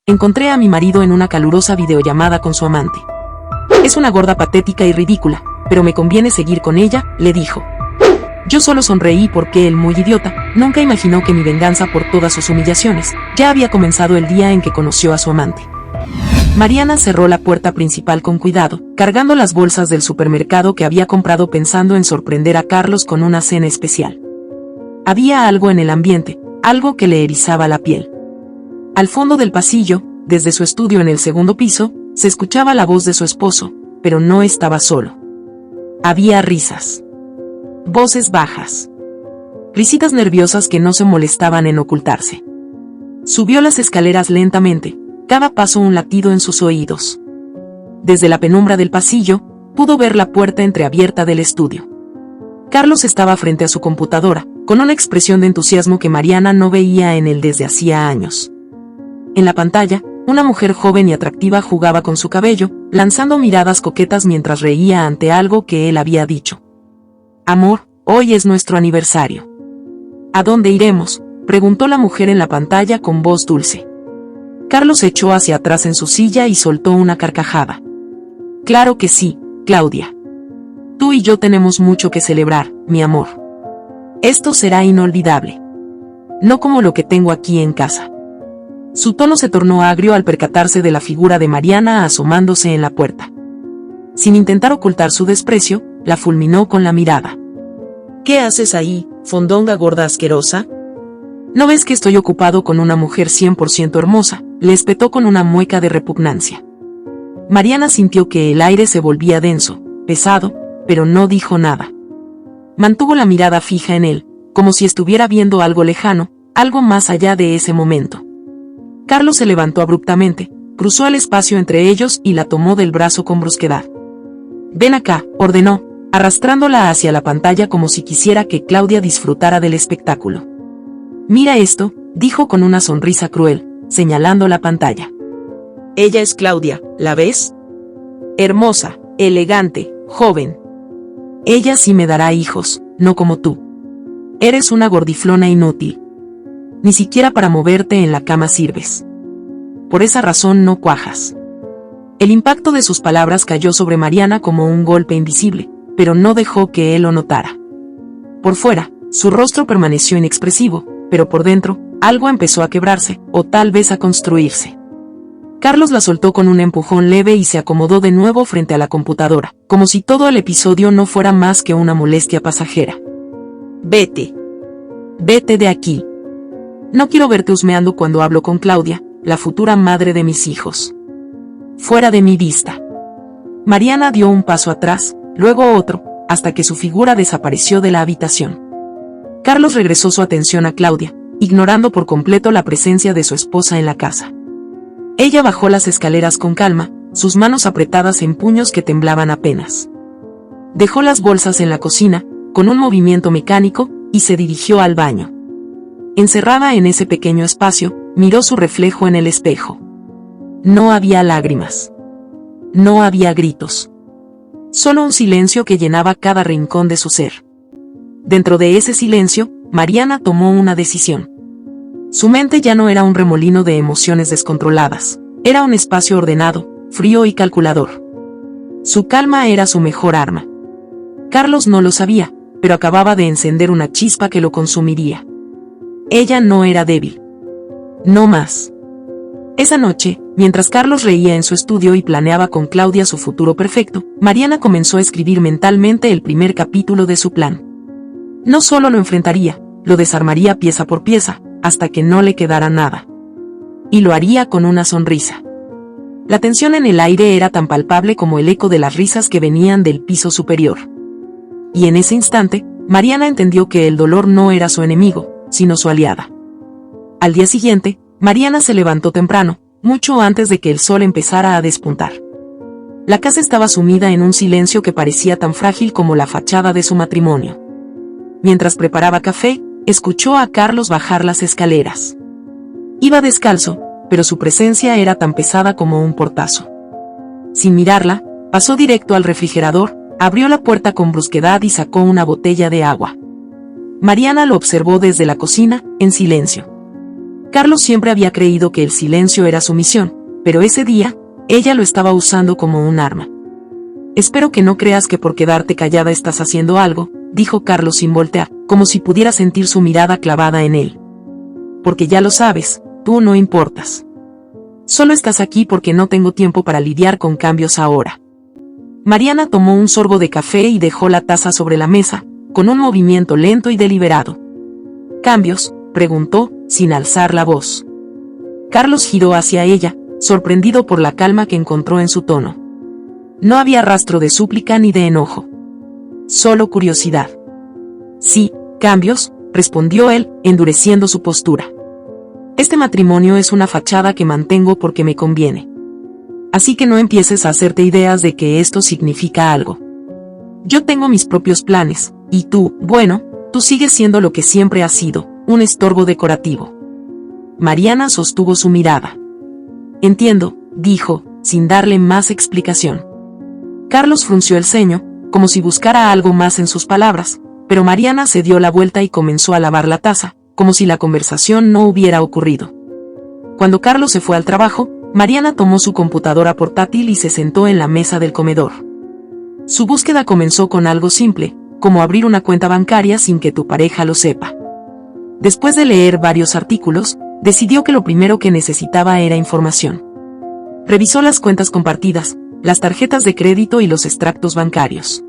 Encontré a mi marido en una calurosa videollamada con su amante. Es una gorda patética y ridícula, pero me conviene seguir con ella, le dijo. Yo solo sonreí porque él, muy idiota, nunca imaginó que mi venganza por todas sus humillaciones ya había comenzado el día en que conoció a su amante. Mariana cerró la puerta principal con cuidado, cargando las bolsas del supermercado que había comprado pensando en sorprender a Carlos con una cena especial. Había algo en el ambiente, algo que le erizaba la piel. Al fondo del pasillo, desde su estudio en el segundo piso, se escuchaba la voz de su esposo, pero no estaba solo. Había risas. Voces bajas. Risitas nerviosas que no se molestaban en ocultarse. Subió las escaleras lentamente, cada paso un latido en sus oídos. Desde la penumbra del pasillo, pudo ver la puerta entreabierta del estudio. Carlos estaba frente a su computadora, con una expresión de entusiasmo que Mariana no veía en él desde hacía años. En la pantalla, una mujer joven y atractiva jugaba con su cabello, lanzando miradas coquetas mientras reía ante algo que él había dicho. Amor, hoy es nuestro aniversario. ¿A dónde iremos?, preguntó la mujer en la pantalla con voz dulce. Carlos se echó hacia atrás en su silla y soltó una carcajada. Claro que sí, Claudia. Tú y yo tenemos mucho que celebrar, mi amor. Esto será inolvidable. No como lo que tengo aquí en casa. Su tono se tornó agrio al percatarse de la figura de Mariana asomándose en la puerta. Sin intentar ocultar su desprecio, la fulminó con la mirada. ¿Qué haces ahí, fondonga gorda asquerosa? ¿No ves que estoy ocupado con una mujer 100% hermosa?, le espetó con una mueca de repugnancia. Mariana sintió que el aire se volvía denso, pesado, pero no dijo nada. Mantuvo la mirada fija en él, como si estuviera viendo algo lejano, algo más allá de ese momento. Carlos se levantó abruptamente, cruzó el espacio entre ellos y la tomó del brazo con brusquedad. Ven acá, ordenó, arrastrándola hacia la pantalla como si quisiera que Claudia disfrutara del espectáculo. Mira esto, dijo con una sonrisa cruel, señalando la pantalla. Ella es Claudia, ¿la ves? Hermosa, elegante, joven. Ella sí me dará hijos, no como tú. Eres una gordiflona inútil. Ni siquiera para moverte en la cama sirves. Por esa razón no cuajas. El impacto de sus palabras cayó sobre Mariana como un golpe invisible, pero no dejó que él lo notara. Por fuera, su rostro permaneció inexpresivo, pero por dentro, algo empezó a quebrarse, o tal vez a construirse. Carlos la soltó con un empujón leve y se acomodó de nuevo frente a la computadora, como si todo el episodio no fuera más que una molestia pasajera. Vete. Vete de aquí. No quiero verte husmeando cuando hablo con Claudia, la futura madre de mis hijos. Fuera de mi vista. Mariana dio un paso atrás, luego otro, hasta que su figura desapareció de la habitación. Carlos regresó su atención a Claudia, ignorando por completo la presencia de su esposa en la casa. Ella bajó las escaleras con calma, sus manos apretadas en puños que temblaban apenas. Dejó las bolsas en la cocina, con un movimiento mecánico, y se dirigió al baño. Encerrada en ese pequeño espacio, miró su reflejo en el espejo. No había lágrimas. No había gritos. Solo un silencio que llenaba cada rincón de su ser. Dentro de ese silencio, Mariana tomó una decisión. Su mente ya no era un remolino de emociones descontroladas, era un espacio ordenado, frío y calculador. Su calma era su mejor arma. Carlos no lo sabía, pero acababa de encender una chispa que lo consumiría. Ella no era débil. No más. Esa noche, mientras Carlos reía en su estudio y planeaba con Claudia su futuro perfecto, Mariana comenzó a escribir mentalmente el primer capítulo de su plan. No solo lo enfrentaría, lo desarmaría pieza por pieza, hasta que no le quedara nada. Y lo haría con una sonrisa. La tensión en el aire era tan palpable como el eco de las risas que venían del piso superior. Y en ese instante, Mariana entendió que el dolor no era su enemigo, sino su aliada. Al día siguiente, Mariana se levantó temprano, mucho antes de que el sol empezara a despuntar. La casa estaba sumida en un silencio que parecía tan frágil como la fachada de su matrimonio. Mientras preparaba café, escuchó a Carlos bajar las escaleras. Iba descalzo, pero su presencia era tan pesada como un portazo. Sin mirarla, pasó directo al refrigerador, abrió la puerta con brusquedad y sacó una botella de agua. Mariana lo observó desde la cocina, en silencio. Carlos siempre había creído que el silencio era sumisión, pero ese día, ella lo estaba usando como un arma. Espero que no creas que por quedarte callada estás haciendo algo, dijo Carlos sin voltear, como si pudiera sentir su mirada clavada en él. Porque ya lo sabes, tú no importas. Solo estás aquí porque no tengo tiempo para lidiar con cambios ahora. Mariana tomó un sorbo de café y dejó la taza sobre la mesa, con un movimiento lento y deliberado. ¿Cambios?, preguntó, sin alzar la voz. Carlos giró hacia ella, sorprendido por la calma que encontró en su tono. No había rastro de súplica ni de enojo. Solo curiosidad. Sí, cambios, respondió él, endureciendo su postura. Este matrimonio es una fachada que mantengo porque me conviene. Así que no empieces a hacerte ideas de que esto significa algo. Yo tengo mis propios planes, y tú, bueno, tú sigues siendo lo que siempre has sido, un estorbo decorativo. Mariana sostuvo su mirada. Entiendo, dijo, sin darle más explicación. Carlos frunció el ceño, como si buscara algo más en sus palabras, pero Mariana se dio la vuelta y comenzó a lavar la taza, como si la conversación no hubiera ocurrido. Cuando Carlos se fue al trabajo, Mariana tomó su computadora portátil y se sentó en la mesa del comedor. Su búsqueda comenzó con algo simple, como abrir una cuenta bancaria sin que tu pareja lo sepa. Después de leer varios artículos, decidió que lo primero que necesitaba era información. Revisó las cuentas compartidas, las tarjetas de crédito y los extractos bancarios.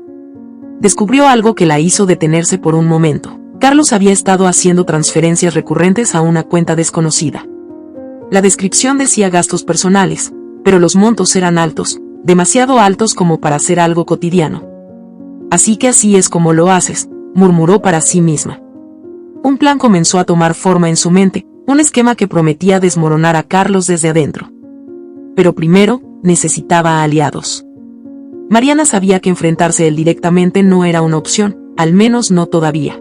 Descubrió algo que la hizo detenerse por un momento. Carlos había estado haciendo transferencias recurrentes a una cuenta desconocida. La descripción decía gastos personales, pero los montos eran altos, demasiado altos como para ser algo cotidiano. Así que así es como lo haces, murmuró para sí misma. Un plan comenzó a tomar forma en su mente, un esquema que prometía desmoronar a Carlos desde adentro. Pero primero, necesitaba aliados. Mariana sabía que enfrentarse él directamente no era una opción, al menos no todavía.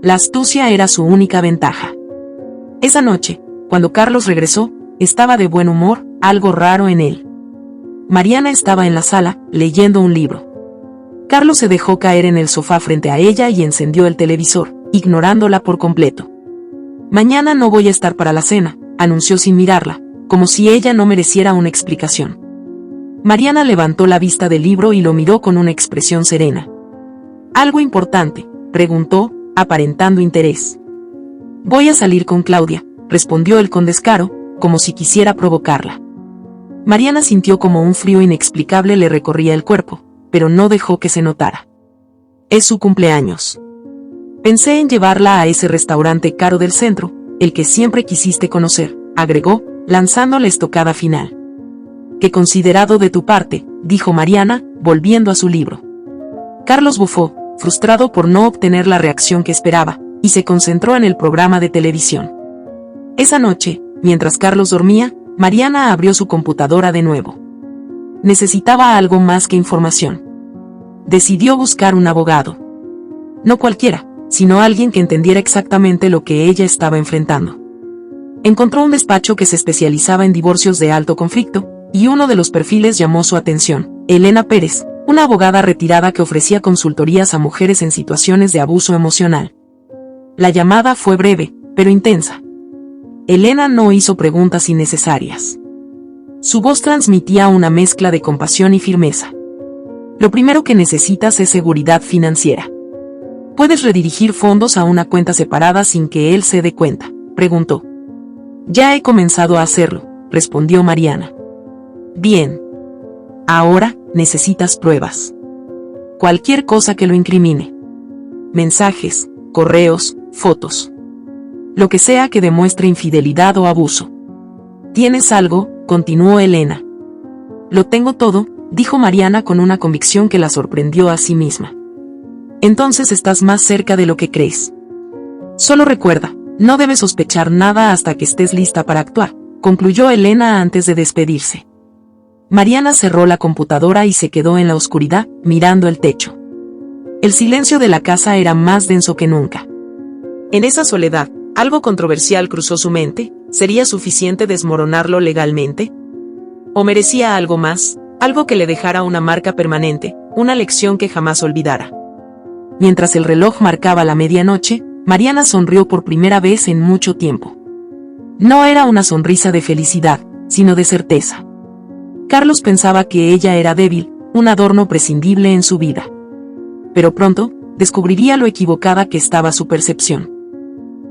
La astucia era su única ventaja. Esa noche, cuando Carlos regresó, estaba de buen humor, algo raro en él. Mariana estaba en la sala, leyendo un libro. Carlos se dejó caer en el sofá frente a ella y encendió el televisor, ignorándola por completo. Mañana no voy a estar para la cena, anunció sin mirarla, como si ella no mereciera una explicación. Mariana levantó la vista del libro y lo miró con una expresión serena. ¿Algo importante?, preguntó, aparentando interés. Voy a salir con Claudia, respondió él con descaro, como si quisiera provocarla. Mariana sintió como un frío inexplicable le recorría el cuerpo, pero no dejó que se notara. Es su cumpleaños. Pensé en llevarla a ese restaurante caro del centro, el que siempre quisiste conocer, agregó, lanzando la estocada final. Qué considerado de tu parte, dijo Mariana, volviendo a su libro. Carlos bufó, frustrado por no obtener la reacción que esperaba, y se concentró en el programa de televisión. Esa noche, mientras Carlos dormía, Mariana abrió su computadora de nuevo. Necesitaba algo más que información. Decidió buscar un abogado. No cualquiera, sino alguien que entendiera exactamente lo que ella estaba enfrentando. Encontró un despacho que se especializaba en divorcios de alto conflicto, y uno de los perfiles llamó su atención: Elena Pérez, una abogada retirada que ofrecía consultorías a mujeres en situaciones de abuso emocional. La llamada fue breve, pero intensa. Elena no hizo preguntas innecesarias. Su voz transmitía una mezcla de compasión y firmeza. Lo primero que necesitas es seguridad financiera. ¿Puedes redirigir fondos a una cuenta separada sin que él se dé cuenta?, preguntó. Ya he comenzado a hacerlo, respondió Mariana. Bien. Ahora, necesitas pruebas. Cualquier cosa que lo incrimine. Mensajes, correos, fotos. Lo que sea que demuestre infidelidad o abuso. ¿Tienes algo?, continuó Elena. Lo tengo todo, dijo Mariana con una convicción que la sorprendió a sí misma. Entonces estás más cerca de lo que crees. Solo recuerda, no debes sospechar nada hasta que estés lista para actuar, concluyó Elena antes de despedirse. Mariana cerró la computadora y se quedó en la oscuridad, mirando el techo. El silencio de la casa era más denso que nunca. En esa soledad, algo controversial cruzó su mente. ¿Sería suficiente desmoronarlo legalmente? ¿O merecía algo más, algo que le dejara una marca permanente, una lección que jamás olvidara? Mientras el reloj marcaba la medianoche, Mariana sonrió por primera vez en mucho tiempo. No era una sonrisa de felicidad, sino de certeza. Carlos pensaba que ella era débil, un adorno prescindible en su vida. Pero pronto, descubriría lo equivocada que estaba su percepción.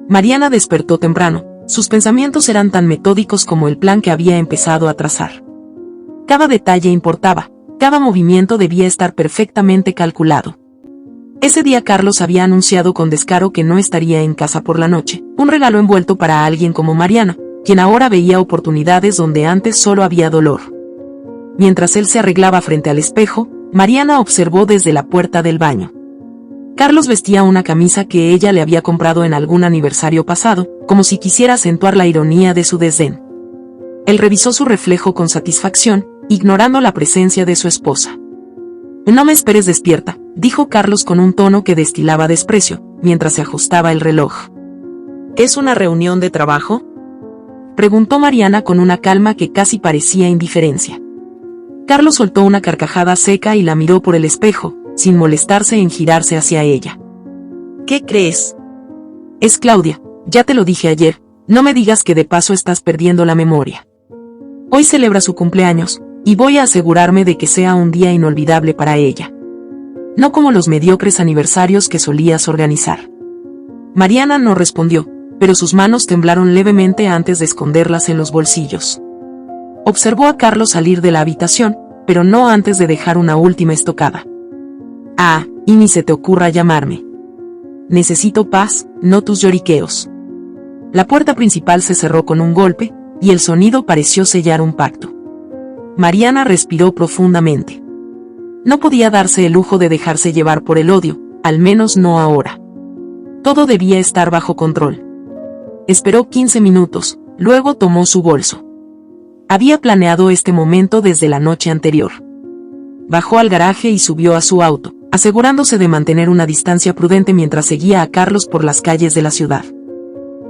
Mariana despertó temprano, sus pensamientos eran tan metódicos como el plan que había empezado a trazar. Cada detalle importaba, cada movimiento debía estar perfectamente calculado. Ese día Carlos había anunciado con descaro que no estaría en casa por la noche, un regalo envuelto para alguien como Mariana, quien ahora veía oportunidades donde antes solo había dolor. Mientras él se arreglaba frente al espejo, Mariana observó desde la puerta del baño. Carlos vestía una camisa que ella le había comprado en algún aniversario pasado, como si quisiera acentuar la ironía de su desdén. Él revisó su reflejo con satisfacción, ignorando la presencia de su esposa. «No me esperes despierta», dijo Carlos con un tono que destilaba desprecio, mientras se ajustaba el reloj. «¿Es una reunión de trabajo?», preguntó Mariana con una calma que casi parecía indiferencia. Carlos soltó una carcajada seca y la miró por el espejo, sin molestarse en girarse hacia ella. «¿Qué crees?». «Es Claudia, ya te lo dije ayer, no me digas que de paso estás perdiendo la memoria. Hoy celebra su cumpleaños, y voy a asegurarme de que sea un día inolvidable para ella. No como los mediocres aniversarios que solías organizar». Mariana no respondió, pero sus manos temblaron levemente antes de esconderlas en los bolsillos. Observó a Carlos salir de la habitación, pero no antes de dejar una última estocada. «Ah, y ni se te ocurra llamarme. Necesito paz, no tus lloriqueos». La puerta principal se cerró con un golpe, y el sonido pareció sellar un pacto. Mariana respiró profundamente. No podía darse el lujo de dejarse llevar por el odio, al menos no ahora. Todo debía estar bajo control. Esperó 15 minutos, luego tomó su bolso. Había planeado este momento desde la noche anterior. Bajó al garaje y subió a su auto, asegurándose de mantener una distancia prudente mientras seguía a Carlos por las calles de la ciudad.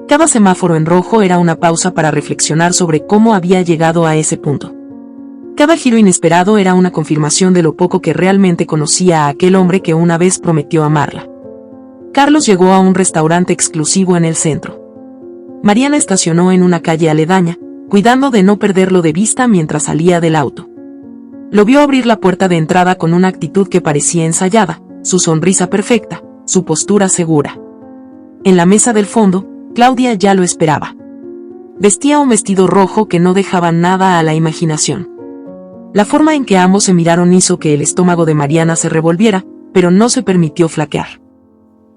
Cada semáforo en rojo era una pausa para reflexionar sobre cómo había llegado a ese punto. Cada giro inesperado era una confirmación de lo poco que realmente conocía a aquel hombre que una vez prometió amarla. Carlos llegó a un restaurante exclusivo en el centro. Mariana estacionó en una calle aledaña, cuidando de no perderlo de vista mientras salía del auto. Lo vio abrir la puerta de entrada con una actitud que parecía ensayada, su sonrisa perfecta, su postura segura. En la mesa del fondo, Claudia ya lo esperaba. Vestía un vestido rojo que no dejaba nada a la imaginación. La forma en que ambos se miraron hizo que el estómago de Mariana se revolviera, pero no se permitió flaquear.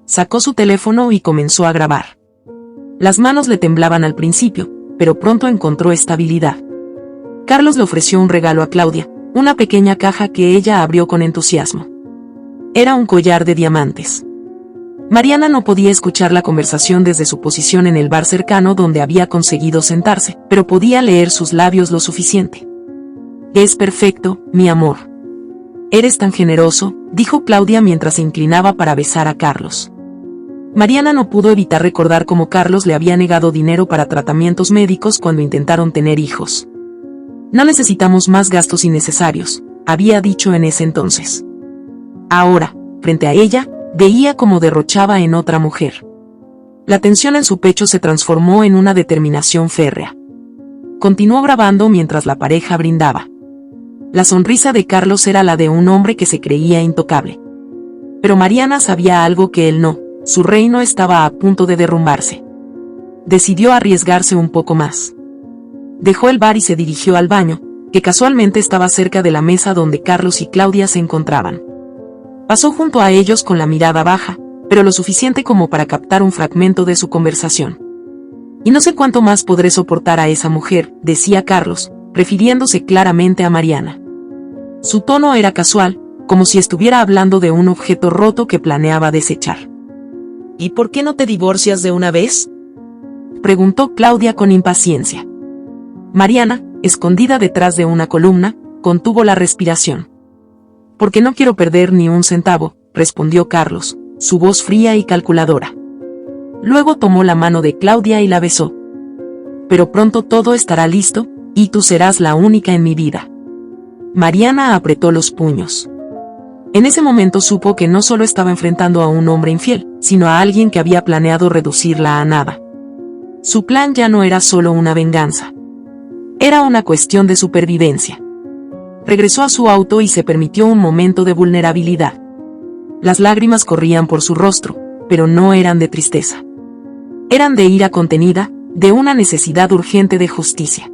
Sacó su teléfono y comenzó a grabar. Las manos le temblaban al principio, pero pronto encontró estabilidad. Carlos le ofreció un regalo a Claudia, una pequeña caja que ella abrió con entusiasmo. Era un collar de diamantes. Mariana no podía escuchar la conversación desde su posición en el bar cercano donde había conseguido sentarse, pero podía leer sus labios lo suficiente. «Es perfecto, mi amor. Eres tan generoso», dijo Claudia mientras se inclinaba para besar a Carlos. Mariana no pudo evitar recordar cómo Carlos le había negado dinero para tratamientos médicos cuando intentaron tener hijos. «No necesitamos más gastos innecesarios», había dicho en ese entonces. Ahora, frente a ella, veía cómo derrochaba en otra mujer. La tensión en su pecho se transformó en una determinación férrea. Continuó grabando mientras la pareja brindaba. La sonrisa de Carlos era la de un hombre que se creía intocable. Pero Mariana sabía algo que él no, su reino estaba a punto de derrumbarse. Decidió arriesgarse un poco más. Dejó el bar y se dirigió al baño, que casualmente estaba cerca de la mesa donde Carlos y Claudia se encontraban. Pasó junto a ellos con la mirada baja, pero lo suficiente como para captar un fragmento de su conversación. «Y no sé cuánto más podré soportar a esa mujer», decía Carlos, refiriéndose claramente a Mariana. Su tono era casual, como si estuviera hablando de un objeto roto que planeaba desechar. «¿Y por qué no te divorcias de una vez?», preguntó Claudia con impaciencia. Mariana, escondida detrás de una columna, contuvo la respiración. «Porque no quiero perder ni un centavo», respondió Carlos, su voz fría y calculadora. Luego tomó la mano de Claudia y la besó. «Pero pronto todo estará listo, y tú serás la única en mi vida». Mariana apretó los puños. En ese momento supo que no solo estaba enfrentando a un hombre infiel, sino a alguien que había planeado reducirla a nada. Su plan ya no era solo una venganza. Era una cuestión de supervivencia. Regresó a su auto y se permitió un momento de vulnerabilidad. Las lágrimas corrían por su rostro, pero no eran de tristeza. Eran de ira contenida, de una necesidad urgente de justicia.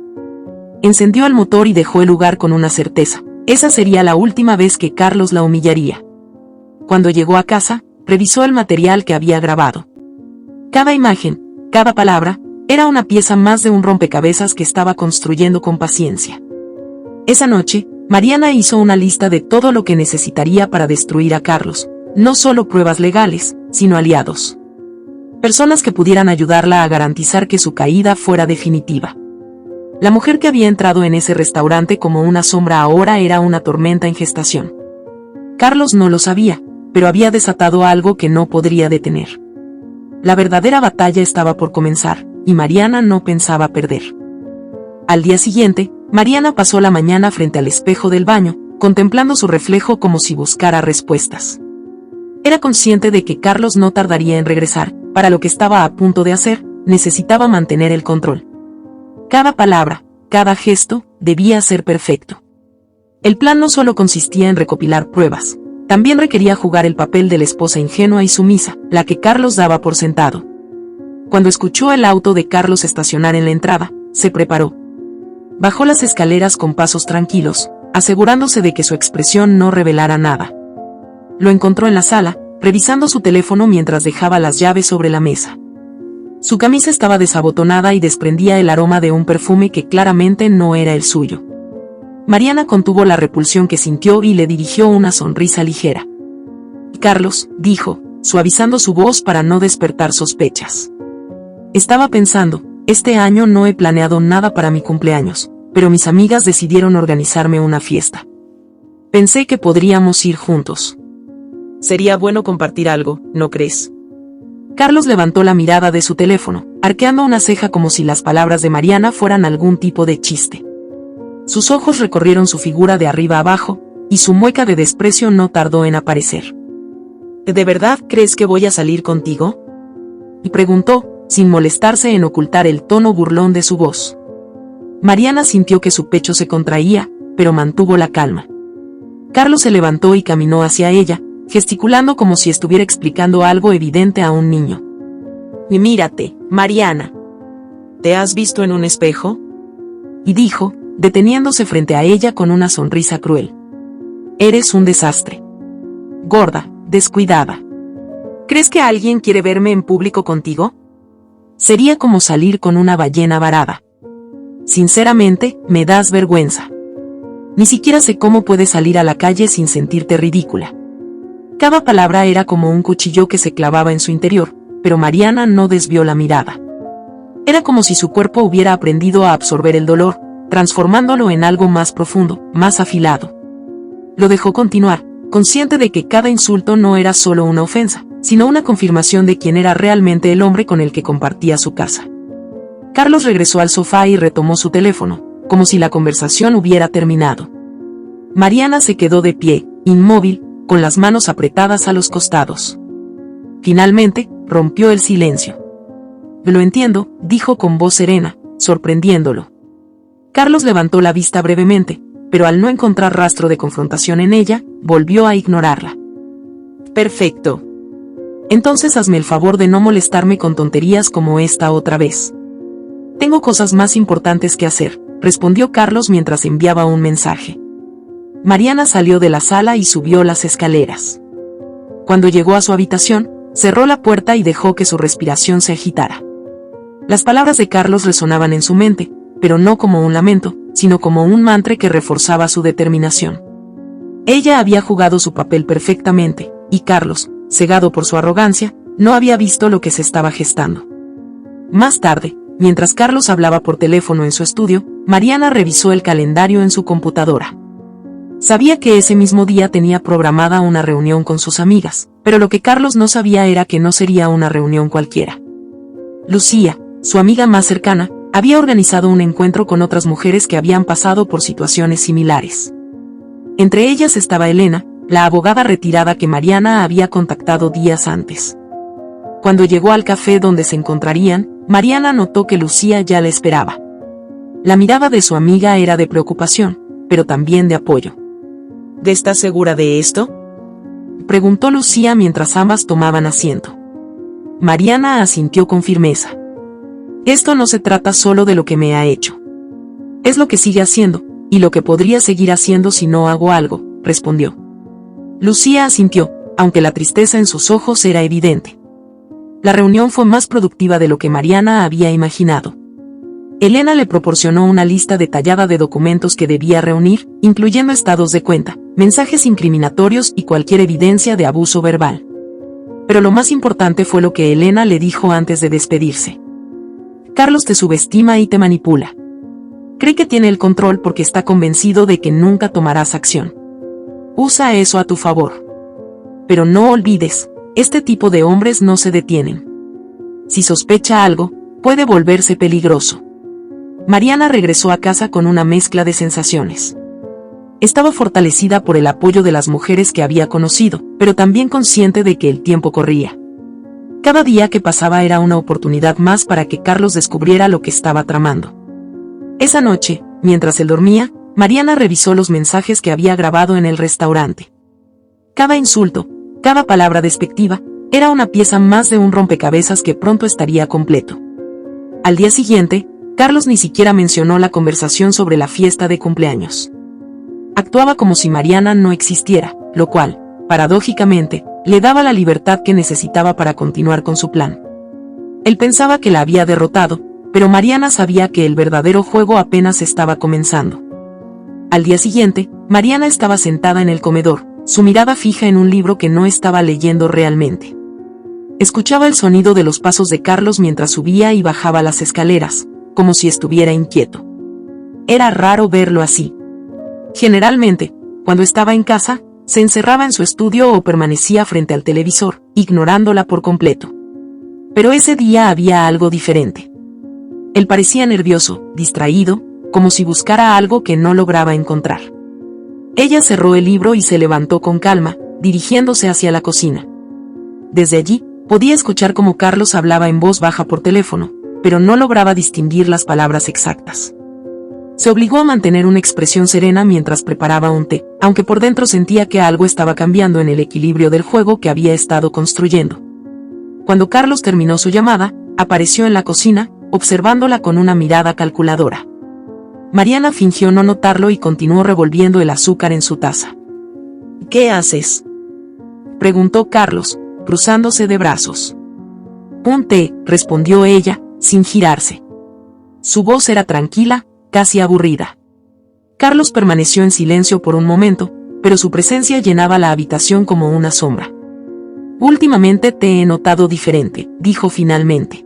Encendió el motor y dejó el lugar con una certeza: esa sería la última vez que Carlos la humillaría. Cuando llegó a casa, revisó el material que había grabado. Cada imagen, cada palabra, era una pieza más de un rompecabezas que estaba construyendo con paciencia. Esa noche, Mariana hizo una lista de todo lo que necesitaría para destruir a Carlos, no solo pruebas legales, sino aliados. Personas que pudieran ayudarla a garantizar que su caída fuera definitiva. La mujer que había entrado en ese restaurante como una sombra ahora era una tormenta en gestación. Carlos no lo sabía, pero había desatado algo que no podría detener. La verdadera batalla estaba por comenzar, y Mariana no pensaba perder. Al día siguiente, Mariana pasó la mañana frente al espejo del baño, contemplando su reflejo como si buscara respuestas. Era consciente de que Carlos no tardaría en regresar. Para lo que estaba a punto de hacer, necesitaba mantener el control. Cada palabra, cada gesto, debía ser perfecto. El plan no solo consistía en recopilar pruebas, también requería jugar el papel de la esposa ingenua y sumisa, la que Carlos daba por sentado. Cuando escuchó el auto de Carlos estacionar en la entrada, se preparó. Bajó las escaleras con pasos tranquilos, asegurándose de que su expresión no revelara nada. Lo encontró en la sala, revisando su teléfono mientras dejaba las llaves sobre la mesa. Su camisa estaba desabotonada y desprendía el aroma de un perfume que claramente no era el suyo. Mariana contuvo la repulsión que sintió y le dirigió una sonrisa ligera. «Carlos», dijo, suavizando su voz para no despertar sospechas. «Estaba pensando, este año no he planeado nada para mi cumpleaños, pero mis amigas decidieron organizarme una fiesta. Pensé que podríamos ir juntos. Sería bueno compartir algo, ¿no crees?». Carlos levantó la mirada de su teléfono, arqueando una ceja como si las palabras de Mariana fueran algún tipo de chiste. Sus ojos recorrieron su figura de arriba abajo, y su mueca de desprecio no tardó en aparecer. «¿De verdad crees que voy a salir contigo?», y preguntó, sin molestarse en ocultar el tono burlón de su voz. Mariana sintió que su pecho se contraía, pero mantuvo la calma. Carlos se levantó y caminó hacia ella, gesticulando como si estuviera explicando algo evidente a un niño. «Y mírate, Mariana. ¿Te has visto en un espejo?», y dijo, deteniéndose frente a ella con una sonrisa cruel. «Eres un desastre. Gorda, descuidada. ¿Crees que alguien quiere verme en público contigo? Sería como salir con una ballena varada. Sinceramente, me das vergüenza. Ni siquiera sé cómo puedes salir a la calle sin sentirte ridícula». Cada palabra era como un cuchillo que se clavaba en su interior, pero Mariana no desvió la mirada. Era como si su cuerpo hubiera aprendido a absorber el dolor, transformándolo en algo más profundo, más afilado. Lo dejó continuar, consciente de que cada insulto no era solo una ofensa, sino una confirmación de quién era realmente el hombre con el que compartía su casa. Carlos regresó al sofá y retomó su teléfono, como si la conversación hubiera terminado. Mariana se quedó de pie, inmóvil, con las manos apretadas a los costados. Finalmente, rompió el silencio. «Lo entiendo», dijo con voz serena, sorprendiéndolo. Carlos levantó la vista brevemente, pero al no encontrar rastro de confrontación en ella, volvió a ignorarla. «Perfecto. Entonces hazme el favor de no molestarme con tonterías como esta otra vez. Tengo cosas más importantes que hacer», respondió Carlos mientras enviaba un mensaje. Mariana salió de la sala y subió las escaleras. Cuando llegó a su habitación, cerró la puerta y dejó que su respiración se agitara. Las palabras de Carlos resonaban en su mente, pero no como un lamento, sino como un mantra que reforzaba su determinación. Ella había jugado su papel perfectamente, y Carlos, cegado por su arrogancia, no había visto lo que se estaba gestando. Más tarde, mientras Carlos hablaba por teléfono en su estudio, Mariana revisó el calendario en su computadora. Sabía que ese mismo día tenía programada una reunión con sus amigas, pero lo que Carlos no sabía era que no sería una reunión cualquiera. Lucía, su amiga más cercana, había organizado un encuentro con otras mujeres que habían pasado por situaciones similares. Entre ellas estaba Elena, la abogada retirada que Mariana había contactado días antes. Cuando llegó al café donde se encontrarían, Mariana notó que Lucía ya le esperaba. La mirada de su amiga era de preocupación, pero también de apoyo. ¿Estás segura de esto?, preguntó Lucía mientras ambas tomaban asiento. Mariana asintió con firmeza. Esto no se trata solo de lo que me ha hecho. Es lo que sigue haciendo, y lo que podría seguir haciendo si no hago algo, respondió. Lucía asintió, aunque la tristeza en sus ojos era evidente. La reunión fue más productiva de lo que Mariana había imaginado. Elena le proporcionó una lista detallada de documentos que debía reunir, incluyendo estados de cuenta, mensajes incriminatorios y cualquier evidencia de abuso verbal. Pero lo más importante fue lo que Elena le dijo antes de despedirse. Carlos te subestima y te manipula. Cree que tiene el control porque está convencido de que nunca tomarás acción. Usa eso a tu favor. Pero no olvides, este tipo de hombres no se detienen. Si sospecha algo, puede volverse peligroso. Mariana regresó a casa con una mezcla de sensaciones. Estaba fortalecida por el apoyo de las mujeres que había conocido, pero también consciente de que el tiempo corría. Cada día que pasaba era una oportunidad más para que Carlos descubriera lo que estaba tramando. Esa noche, mientras él dormía, Mariana revisó los mensajes que había grabado en el restaurante. Cada insulto, cada palabra despectiva, era una pieza más de un rompecabezas que pronto estaría completo. Al día siguiente, Carlos ni siquiera mencionó la conversación sobre la fiesta de cumpleaños. Actuaba como si Mariana no existiera, lo cual, paradójicamente, le daba la libertad que necesitaba para continuar con su plan. Él pensaba que la había derrotado, pero Mariana sabía que el verdadero juego apenas estaba comenzando. Al día siguiente, Mariana estaba sentada en el comedor, su mirada fija en un libro que no estaba leyendo realmente. Escuchaba el sonido de los pasos de Carlos mientras subía y bajaba las escaleras, como si estuviera inquieto. Era raro verlo así. Generalmente, cuando estaba en casa, se encerraba en su estudio o permanecía frente al televisor, ignorándola por completo. Pero ese día había algo diferente. Él parecía nervioso, distraído, como si buscara algo que no lograba encontrar. Ella cerró el libro y se levantó con calma, dirigiéndose hacia la cocina. Desde allí, podía escuchar cómo Carlos hablaba en voz baja por teléfono, pero no lograba distinguir las palabras exactas. Se obligó a mantener una expresión serena mientras preparaba un té, aunque por dentro sentía que algo estaba cambiando en el equilibrio del juego que había estado construyendo. Cuando Carlos terminó su llamada, apareció en la cocina, observándola con una mirada calculadora. Mariana fingió no notarlo y continuó revolviendo el azúcar en su taza. ¿Qué haces?, preguntó Carlos, cruzándose de brazos. Un té, respondió ella, sin girarse. Su voz era tranquila, casi aburrida. Carlos permaneció en silencio por un momento, pero su presencia llenaba la habitación como una sombra. Últimamente te he notado diferente, dijo finalmente.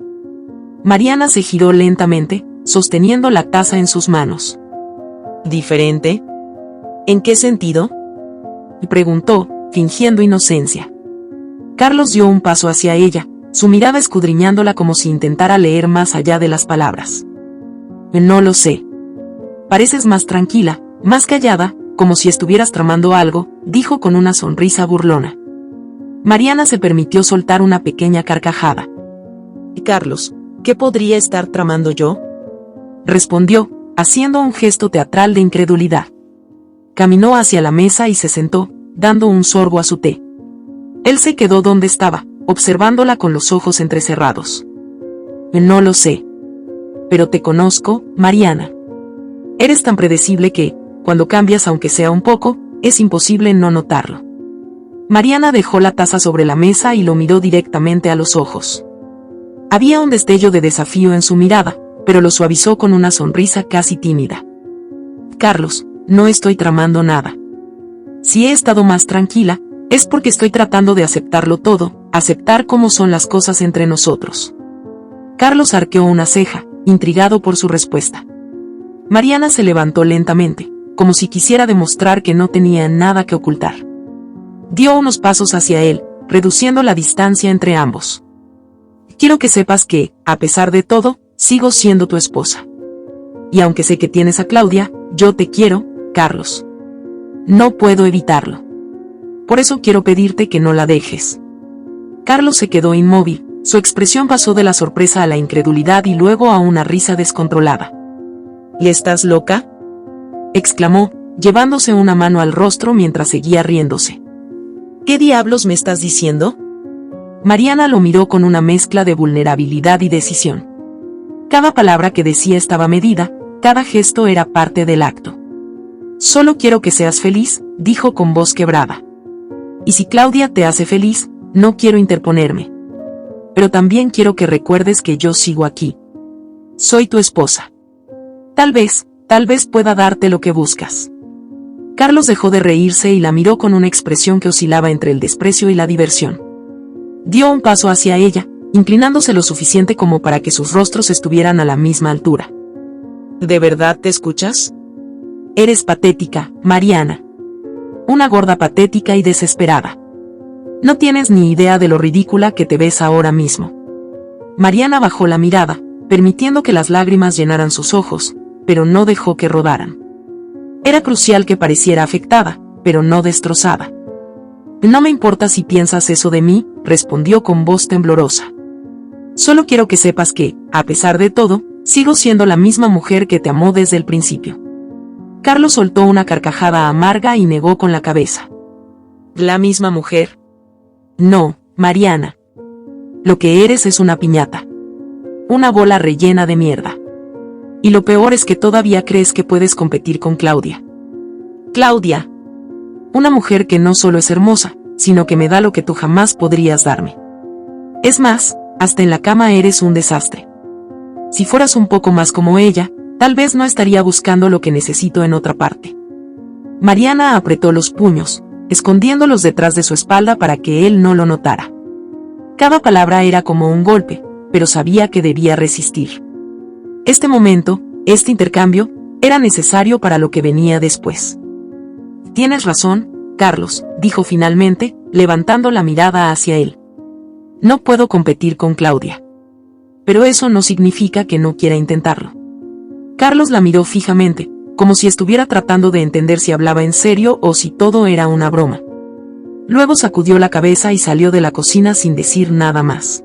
Mariana se giró lentamente, sosteniendo la taza en sus manos. ¿Diferente? ¿En qué sentido?, preguntó, fingiendo inocencia. Carlos dio un paso hacia ella, su mirada escudriñándola como si intentara leer más allá de las palabras. No lo sé. Pareces más tranquila, más callada, como si estuvieras tramando algo, dijo con una sonrisa burlona. Mariana se permitió soltar una pequeña carcajada. Carlos, ¿qué podría estar tramando yo?, respondió, haciendo un gesto teatral de incredulidad. Caminó hacia la mesa y se sentó, dando un sorbo a su té. Él se quedó donde estaba, observándola con los ojos entrecerrados. No lo sé. Pero te conozco, Mariana. Eres tan predecible que, cuando cambias aunque sea un poco, es imposible no notarlo. Mariana dejó la taza sobre la mesa y lo miró directamente a los ojos. Había un destello de desafío en su mirada, pero lo suavizó con una sonrisa casi tímida. Carlos, no estoy tramando nada. Si he estado más tranquila, es porque estoy tratando de aceptarlo todo, aceptar cómo son las cosas entre nosotros. Carlos arqueó una ceja, intrigado por su respuesta. Mariana se levantó lentamente, como si quisiera demostrar que no tenía nada que ocultar. Dio unos pasos hacia él, reduciendo la distancia entre ambos. Quiero que sepas que, a pesar de todo, sigo siendo tu esposa. Y aunque sé que tienes a Claudia, yo te quiero, Carlos. No puedo evitarlo. Por eso quiero pedirte que no la dejes. Carlos se quedó inmóvil, Su expresión pasó de la sorpresa a la incredulidad y luego a una risa descontrolada. ¿Y estás loca?, exclamó, llevándose una mano al rostro mientras seguía riéndose. ¿Qué diablos me estás diciendo? Mariana lo miró con una mezcla de vulnerabilidad y decisión. Cada palabra que decía estaba medida, cada gesto era parte del acto. Solo quiero que seas feliz, dijo con voz quebrada. Y si Claudia te hace feliz, no quiero interponerme. Pero también quiero que recuerdes que yo sigo aquí. Soy tu esposa. Tal vez pueda darte lo que buscas. Carlos dejó de reírse y la miró con una expresión que oscilaba entre el desprecio y la diversión. Dio un paso hacia ella, inclinándose lo suficiente como para que sus rostros estuvieran a la misma altura. ¿De verdad te escuchas? Eres patética, Mariana. Una gorda patética y desesperada. No tienes ni idea de lo ridícula que te ves ahora mismo. Mariana bajó la mirada, permitiendo que las lágrimas llenaran sus ojos, pero no dejó que rodaran. Era crucial que pareciera afectada, pero no destrozada. No me importa si piensas eso de mí, respondió con voz temblorosa. Solo quiero que sepas que, a pesar de todo, sigo siendo la misma mujer que te amó desde el principio. Carlos soltó una carcajada amarga y negó con la cabeza. ¿La misma mujer? No, Mariana. Lo que eres es una piñata. Una bola rellena de mierda. Y lo peor es que todavía crees que puedes competir con Claudia. Claudia. Una mujer que no solo es hermosa, sino que me da lo que tú jamás podrías darme. Es más, hasta en la cama eres un desastre. Si fueras un poco más como ella, tal vez no estaría buscando lo que necesito en otra parte. Mariana apretó los puños, escondiéndolos detrás de su espalda para que él no lo notara. Cada palabra era como un golpe, pero sabía que debía resistir. Este momento, este intercambio, era necesario para lo que venía después. Tienes razón, Carlos, dijo finalmente, levantando la mirada hacia él. No puedo competir con Claudia. Pero eso no significa que no quiera intentarlo. Carlos la miró fijamente, como si estuviera tratando de entender si hablaba en serio o si todo era una broma. Luego sacudió la cabeza y salió de la cocina sin decir nada más.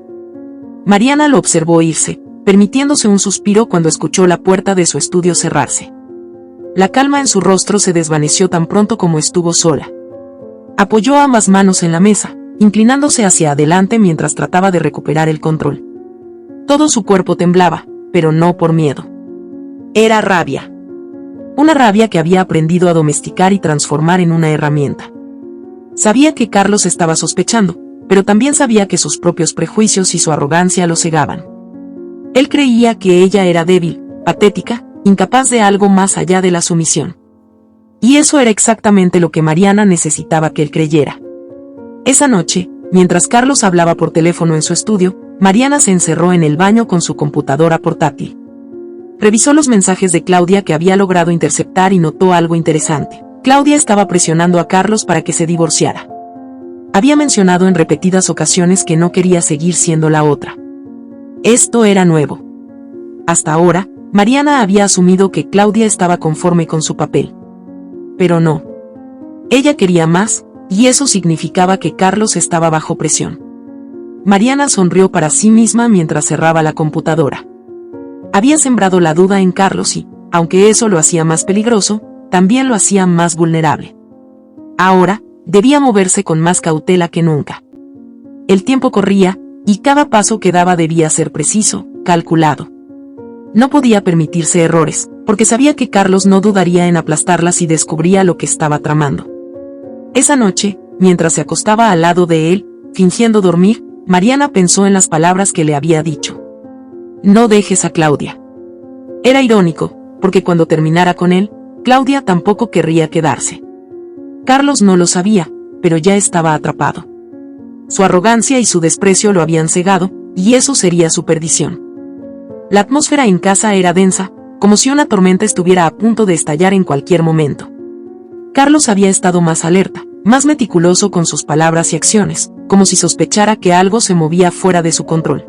Mariana lo observó irse, permitiéndose un suspiro cuando escuchó la puerta de su estudio cerrarse. La calma en su rostro se desvaneció tan pronto como estuvo sola. Apoyó ambas manos en la mesa, inclinándose hacia adelante mientras trataba de recuperar el control. Todo su cuerpo temblaba, pero no por miedo. Era rabia. Una rabia que había aprendido a domesticar y transformar en una herramienta. Sabía que Carlos estaba sospechando, pero también sabía que sus propios prejuicios y su arrogancia lo cegaban. Él creía que ella era débil, patética, incapaz de algo más allá de la sumisión. Y eso era exactamente lo que Mariana necesitaba que él creyera. Esa noche, mientras Carlos hablaba por teléfono en su estudio, Mariana se encerró en el baño con su computadora portátil. Revisó los mensajes de Claudia que había logrado interceptar y notó algo interesante. Claudia estaba presionando a Carlos para que se divorciara. Había mencionado en repetidas ocasiones que no quería seguir siendo la otra. Esto era nuevo. Hasta ahora, Mariana había asumido que Claudia estaba conforme con su papel. Pero no. Ella quería más, y eso significaba que Carlos estaba bajo presión. Mariana sonrió para sí misma mientras cerraba la computadora. Había sembrado la duda en Carlos y, aunque eso lo hacía más peligroso, también lo hacía más vulnerable. Ahora, debía moverse con más cautela que nunca. El tiempo corría, y cada paso que daba debía ser preciso, calculado. No podía permitirse errores, porque sabía que Carlos no dudaría en aplastarla si descubría lo que estaba tramando. Esa noche, mientras se acostaba al lado de él, fingiendo dormir, Mariana pensó en las palabras que le había dicho. No dejes a Claudia. Era irónico, porque cuando terminara con él, Claudia tampoco querría quedarse. Carlos no lo sabía, pero ya estaba atrapado. Su arrogancia y su desprecio lo habían cegado, y eso sería su perdición. La atmósfera en casa era densa, como si una tormenta estuviera a punto de estallar en cualquier momento. Carlos había estado más alerta, más meticuloso con sus palabras y acciones, como si sospechara que algo se movía fuera de su control.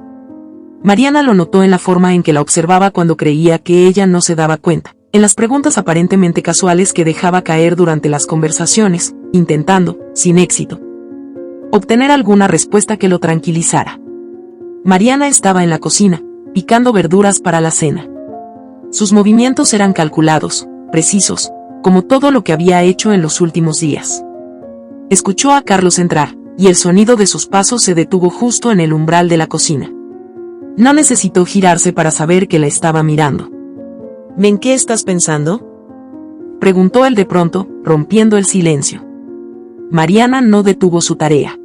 Mariana lo notó en la forma en que la observaba cuando creía que ella no se daba cuenta, en las preguntas aparentemente casuales que dejaba caer durante las conversaciones, intentando, sin éxito, obtener alguna respuesta que lo tranquilizara. Mariana estaba en la cocina, picando verduras para la cena. Sus movimientos eran calculados, precisos, como todo lo que había hecho en los últimos días. Escuchó a Carlos entrar, y el sonido de sus pasos se detuvo justo en el umbral de la cocina. No necesitó girarse para saber que la estaba mirando. ¿En qué estás pensando?, preguntó él de pronto, rompiendo el silencio. Mariana no detuvo su tarea.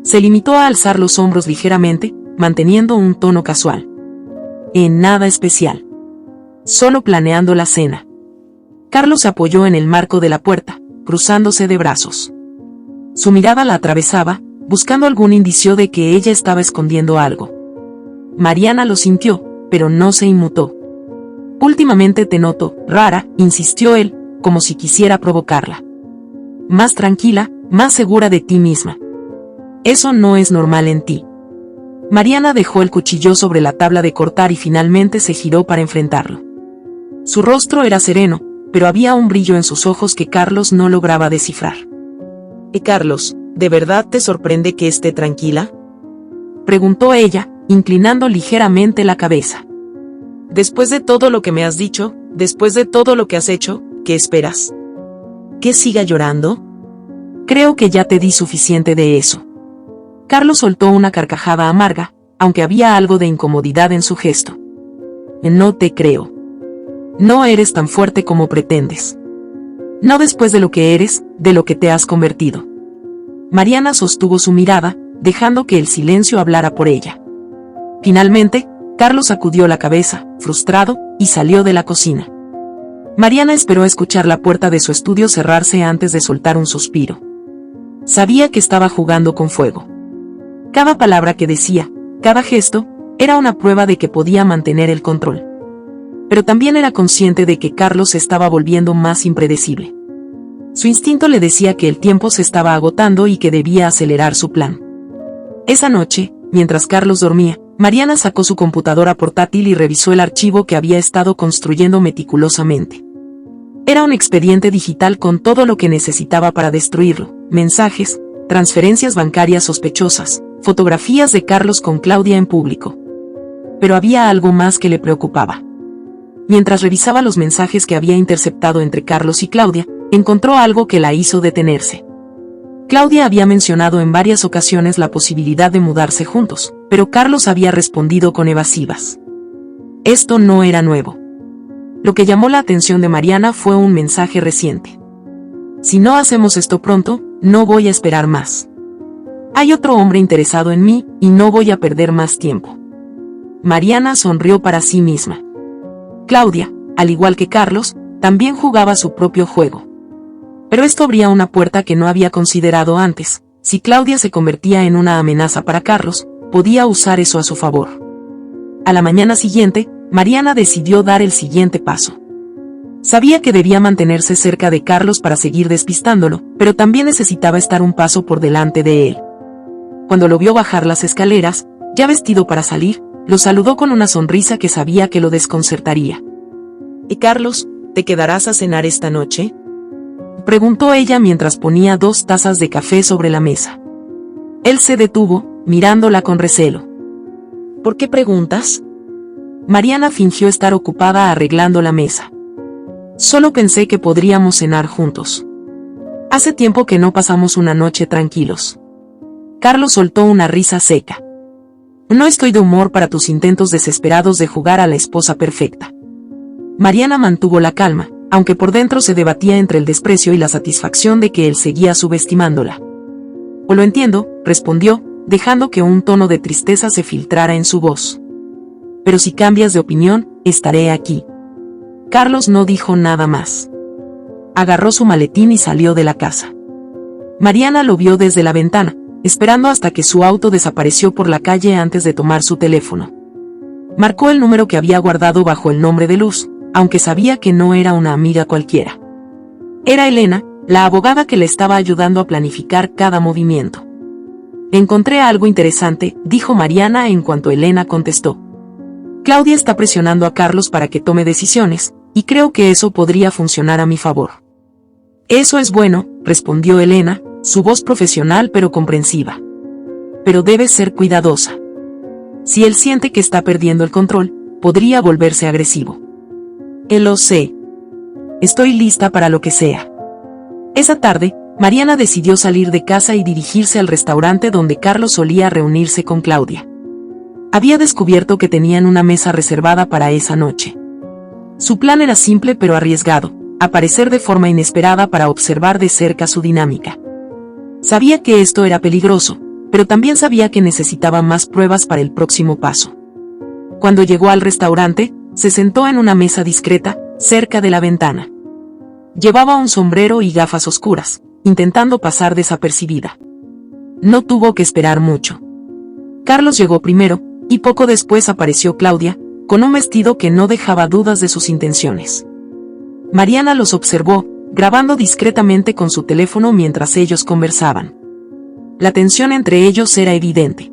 Se limitó a alzar los hombros ligeramente, manteniendo un tono casual. En nada especial. Solo planeando la cena. Carlos se apoyó en el marco de la puerta, cruzándose de brazos. Su mirada la atravesaba, buscando algún indicio de que ella estaba escondiendo algo. Mariana lo sintió, pero no se inmutó. Últimamente te noto rara, insistió él, como si quisiera provocarla. Más tranquila, más segura de ti misma. Eso no es normal en ti. Mariana dejó el cuchillo sobre la tabla de cortar y finalmente se giró para enfrentarlo. Su rostro era sereno, pero había un brillo en sus ojos que Carlos no lograba descifrar. Carlos, ¿de verdad te sorprende que esté tranquila?, preguntó ella, inclinando ligeramente la cabeza. Después de todo lo que me has dicho, después de todo lo que has hecho, ¿qué esperas? ¿Que siga llorando? Creo que ya te di suficiente de eso. Carlos soltó una carcajada amarga, aunque había algo de incomodidad en su gesto. No te creo. No eres tan fuerte como pretendes. No después de lo que eres, de lo que te has convertido. Mariana sostuvo su mirada, dejando que el silencio hablara por ella. Finalmente, Carlos sacudió la cabeza, frustrado, y salió de la cocina. Mariana esperó escuchar la puerta de su estudio cerrarse antes de soltar un suspiro. Sabía que estaba jugando con fuego. Cada palabra que decía, cada gesto, era una prueba de que podía mantener el control. Pero también era consciente de que Carlos se estaba volviendo más impredecible. Su instinto le decía que el tiempo se estaba agotando y que debía acelerar su plan. Esa noche, mientras Carlos dormía, Mariana sacó su computadora portátil y revisó el archivo que había estado construyendo meticulosamente. Era un expediente digital con todo lo que necesitaba para destruirlo: mensajes, transferencias bancarias sospechosas, fotografías de Carlos con Claudia en público. Pero había algo más que le preocupaba. Mientras revisaba los mensajes que había interceptado entre Carlos y Claudia, encontró algo que la hizo detenerse. Claudia había mencionado en varias ocasiones la posibilidad de mudarse juntos, pero Carlos había respondido con evasivas. Esto no era nuevo. Lo que llamó la atención de Mariana fue un mensaje reciente. Si no hacemos esto pronto, no voy a esperar más. Hay otro hombre interesado en mí, y no voy a perder más tiempo. Mariana sonrió para sí misma. Claudia, al igual que Carlos, también jugaba su propio juego. Pero esto abría una puerta que no había considerado antes. Si Claudia se convertía en una amenaza para Carlos, podía usar eso a su favor. A la mañana siguiente, Mariana decidió dar el siguiente paso. Sabía que debía mantenerse cerca de Carlos para seguir despistándolo, pero también necesitaba estar un paso por delante de él. Cuando lo vio bajar las escaleras, ya vestido para salir, lo saludó con una sonrisa que sabía que lo desconcertaría. Carlos, ¿te quedarás a cenar esta noche?, preguntó ella mientras ponía 2 tazas de café sobre la mesa. Él se detuvo, mirándola con recelo. ¿Por qué preguntas? Mariana fingió estar ocupada arreglando la mesa. Solo pensé que podríamos cenar juntos. Hace tiempo que no pasamos una noche tranquilos. Carlos soltó una risa seca. No estoy de humor para tus intentos desesperados de jugar a la esposa perfecta. Mariana mantuvo la calma, aunque por dentro se debatía entre el desprecio y la satisfacción de que él seguía subestimándola. «O lo entiendo», respondió, dejando que un tono de tristeza se filtrara en su voz. «Pero si cambias de opinión, estaré aquí». Carlos no dijo nada más. Agarró su maletín y salió de la casa. Mariana lo vio desde la ventana, esperando hasta que su auto desapareció por la calle antes de tomar su teléfono. Marcó el número que había guardado bajo el nombre de Luz, aunque sabía que no era una amiga cualquiera. Era Elena, la abogada que le estaba ayudando a planificar cada movimiento. «Encontré algo interesante», dijo Mariana en cuanto Elena contestó. «Claudia está presionando a Carlos para que tome decisiones, y creo que eso podría funcionar a mi favor». «Eso es bueno», respondió Elena, su voz profesional pero comprensiva. «Pero debes ser cuidadosa. Si él siente que está perdiendo el control, podría volverse agresivo. Lo sé. Estoy lista para lo que sea. Esa tarde, Mariana decidió salir de casa y dirigirse al restaurante donde Carlos solía reunirse con Claudia. Había descubierto que tenían una mesa reservada para esa noche. Su plan era simple pero arriesgado: aparecer de forma inesperada para observar de cerca su dinámica. Sabía que esto era peligroso, pero también sabía que necesitaba más pruebas para el próximo paso. Cuando llegó al restaurante, se sentó en una mesa discreta, cerca de la ventana. Llevaba un sombrero y gafas oscuras, intentando pasar desapercibida. No tuvo que esperar mucho. Carlos llegó primero, y poco después apareció Claudia, con un vestido que no dejaba dudas de sus intenciones. Mariana los observó, grabando discretamente con su teléfono mientras ellos conversaban. La tensión entre ellos era evidente.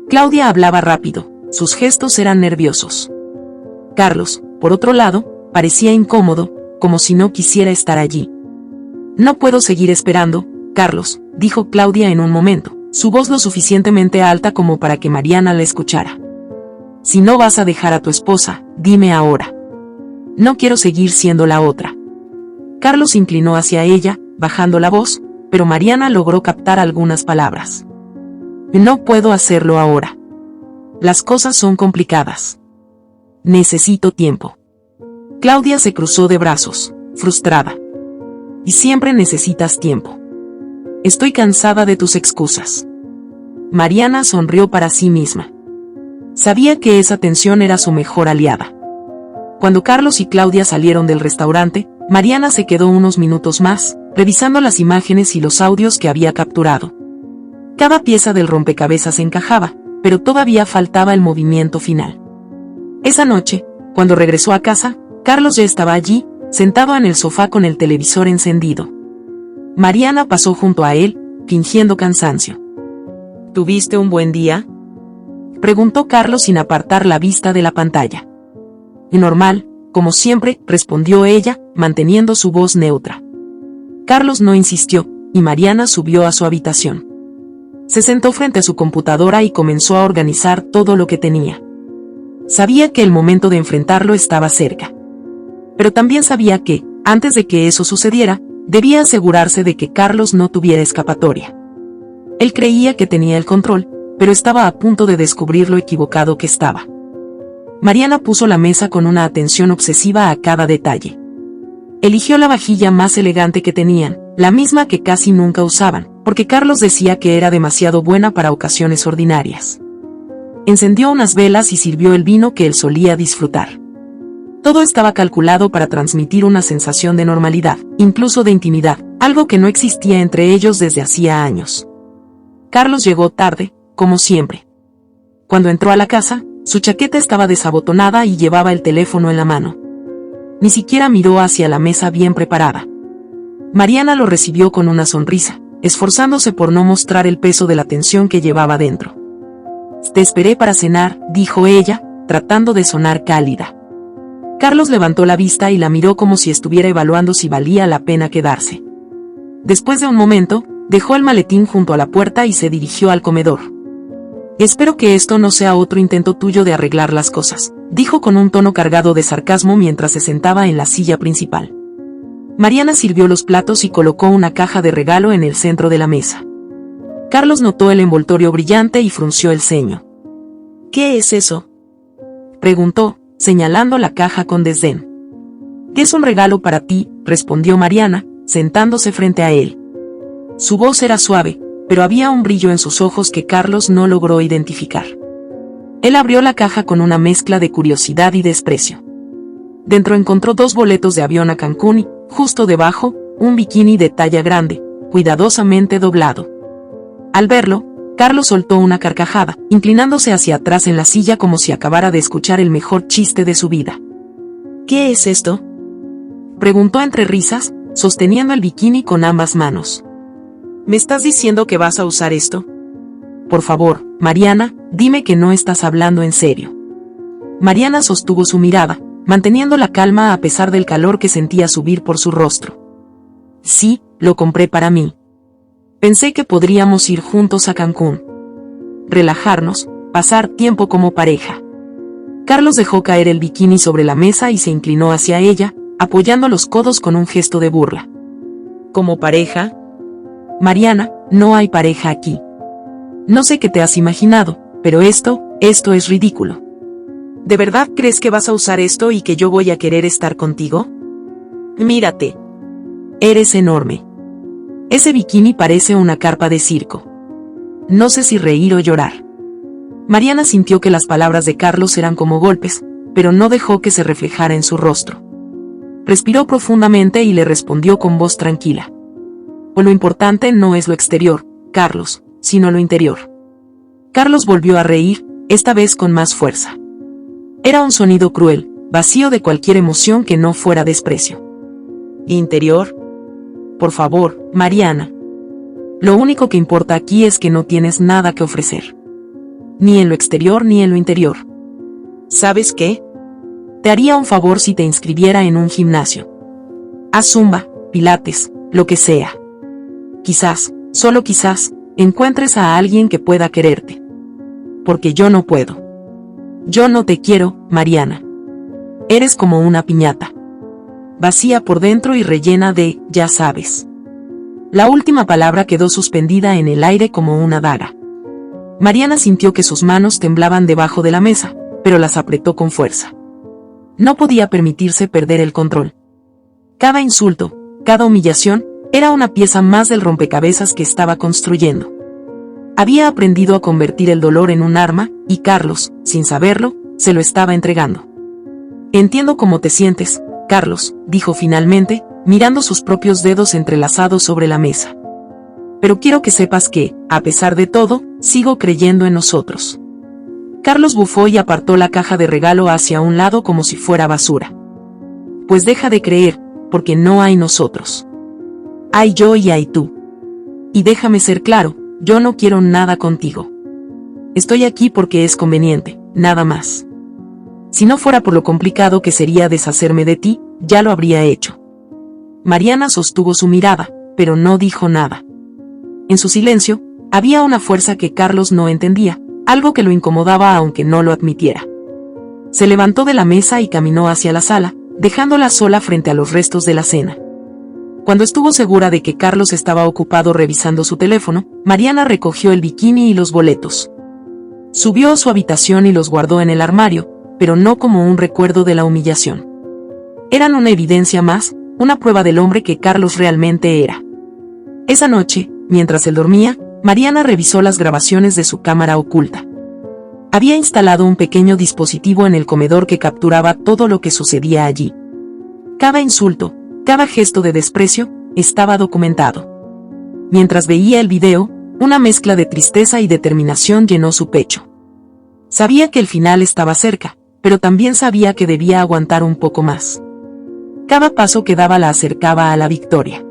Claudia hablaba rápido, sus gestos eran nerviosos. Carlos, por otro lado, parecía incómodo, como si no quisiera estar allí. No puedo seguir esperando, Carlos, dijo Claudia en un momento, su voz lo suficientemente alta como para que Mariana la escuchara. Si no vas a dejar a tu esposa, dime ahora. No quiero seguir siendo la otra. Carlos se inclinó hacia ella, bajando la voz, pero Mariana logró captar algunas palabras. No puedo hacerlo ahora. Las cosas son complicadas. Necesito tiempo. Claudia se cruzó de brazos, frustrada. Y siempre necesitas tiempo. Estoy cansada de tus excusas. Mariana sonrió para sí misma. Sabía que esa tensión era su mejor aliada. Cuando Carlos y Claudia salieron del restaurante, Mariana se quedó unos minutos más, revisando las imágenes y los audios que había capturado. Cada pieza del rompecabezas encajaba, pero todavía faltaba el movimiento final. Esa noche, cuando regresó a casa, Carlos ya estaba allí, sentado en el sofá con el televisor encendido. Mariana pasó junto a él, fingiendo cansancio. ¿Tuviste un buen día?, preguntó Carlos sin apartar la vista de la pantalla. Normal, como siempre, respondió ella, manteniendo su voz neutra. Carlos no insistió, y Mariana subió a su habitación. Se sentó frente a su computadora y comenzó a organizar todo lo que tenía. Sabía que el momento de enfrentarlo estaba cerca. Pero también sabía que, antes de que eso sucediera, debía asegurarse de que Carlos no tuviera escapatoria. Él creía que tenía el control, pero estaba a punto de descubrir lo equivocado que estaba. Mariana puso la mesa con una atención obsesiva a cada detalle. Eligió la vajilla más elegante que tenían, la misma que casi nunca usaban, porque Carlos decía que era demasiado buena para ocasiones ordinarias. Encendió unas velas y sirvió el vino que él solía disfrutar. Todo estaba calculado para transmitir una sensación de normalidad, incluso de intimidad, algo que no existía entre ellos desde hacía años. Carlos llegó tarde, como siempre. Cuando entró a la casa, su chaqueta estaba desabotonada y llevaba el teléfono en la mano. Ni siquiera miró hacia la mesa bien preparada. Mariana lo recibió con una sonrisa, esforzándose por no mostrar el peso de la tensión que llevaba dentro. «Te esperé para cenar», dijo ella, tratando de sonar cálida. Carlos levantó la vista y la miró como si estuviera evaluando si valía la pena quedarse. Después de un momento, dejó el maletín junto a la puerta y se dirigió al comedor. «Espero que esto no sea otro intento tuyo de arreglar las cosas», dijo con un tono cargado de sarcasmo mientras se sentaba en la silla principal. Mariana sirvió los platos y colocó una caja de regalo en el centro de la mesa. Carlos notó el envoltorio brillante y frunció el ceño. «¿Qué es eso?», preguntó, señalando la caja con desdén. «Es un regalo para ti», respondió Mariana, sentándose frente a él. Su voz era suave, pero había un brillo en sus ojos que Carlos no logró identificar. Él abrió la caja con una mezcla de curiosidad y desprecio. Dentro encontró 2 boletos de avión a Cancún y, justo debajo, un bikini de talla grande, cuidadosamente doblado. Al verlo, Carlos soltó una carcajada, inclinándose hacia atrás en la silla como si acabara de escuchar el mejor chiste de su vida. «¿Qué es esto?», preguntó entre risas, sosteniendo el bikini con ambas manos. «¿Me estás diciendo que vas a usar esto?». «Por favor, Mariana, dime que no estás hablando en serio». Mariana sostuvo su mirada, manteniendo la calma a pesar del calor que sentía subir por su rostro. «Sí, lo compré para mí. Pensé que podríamos ir juntos a Cancún. Relajarnos, pasar tiempo como pareja. Carlos dejó caer el bikini sobre la mesa y se inclinó hacia ella, apoyando los codos con un gesto de burla. ¿Como pareja? Mariana, no hay pareja aquí. No sé qué te has imaginado, pero esto es ridículo. ¿De verdad crees que vas a usar esto y que yo voy a querer estar contigo? Mírate. Eres enorme. Ese bikini parece una carpa de circo. No sé si reír o llorar. Mariana sintió que las palabras de Carlos eran como golpes, pero no dejó que se reflejara en su rostro. Respiró profundamente y le respondió con voz tranquila. O lo importante no es lo exterior, Carlos, sino lo interior. Carlos volvió a reír, esta vez con más fuerza. Era un sonido cruel, vacío de cualquier emoción que no fuera desprecio. ¿Interior? Por favor, Mariana. Lo único que importa aquí es que no tienes nada que ofrecer. Ni en lo exterior ni en lo interior. ¿Sabes qué? Te haría un favor si te inscribiera en un gimnasio. Haz zumba, pilates, lo que sea. Quizás, solo quizás, encuentres a alguien que pueda quererte. Porque yo no puedo. Yo no te quiero, Mariana. Eres como una piñata. Vacía por dentro y rellena de, ya sabes. La última palabra quedó suspendida en el aire como una daga. Mariana sintió que sus manos temblaban debajo de la mesa, pero las apretó con fuerza. No podía permitirse perder el control. Cada insulto, cada humillación, era una pieza más del rompecabezas que estaba construyendo. Había aprendido a convertir el dolor en un arma, y Carlos, sin saberlo, se lo estaba entregando. Entiendo cómo te sientes, Carlos, dijo finalmente, mirando sus propios dedos entrelazados sobre la mesa. Pero quiero que sepas que, a pesar de todo, sigo creyendo en nosotros. Carlos bufó y apartó la caja de regalo hacia un lado como si fuera basura. Pues deja de creer, porque no hay nosotros. Hay yo y hay tú. Y déjame ser claro, yo no quiero nada contigo. Estoy aquí porque es conveniente, nada más. Si no fuera por lo complicado que sería deshacerme de ti, ya lo habría hecho. Mariana sostuvo su mirada, pero no dijo nada. En su silencio, había una fuerza que Carlos no entendía, algo que lo incomodaba aunque no lo admitiera. Se levantó de la mesa y caminó hacia la sala, dejándola sola frente a los restos de la cena. Cuando estuvo segura de que Carlos estaba ocupado revisando su teléfono, Mariana recogió el bikini y los boletos. Subió a su habitación y los guardó en el armario, pero no como un recuerdo de la humillación. Eran una evidencia más, una prueba del hombre que Carlos realmente era. Esa noche, mientras él dormía, Mariana revisó las grabaciones de su cámara oculta. Había instalado un pequeño dispositivo en el comedor que capturaba todo lo que sucedía allí. Cada insulto, cada gesto de desprecio, estaba documentado. Mientras veía el video, una mezcla de tristeza y determinación llenó su pecho. Sabía que el final estaba cerca, pero también sabía que debía aguantar un poco más. Cada paso que daba la acercaba a la victoria.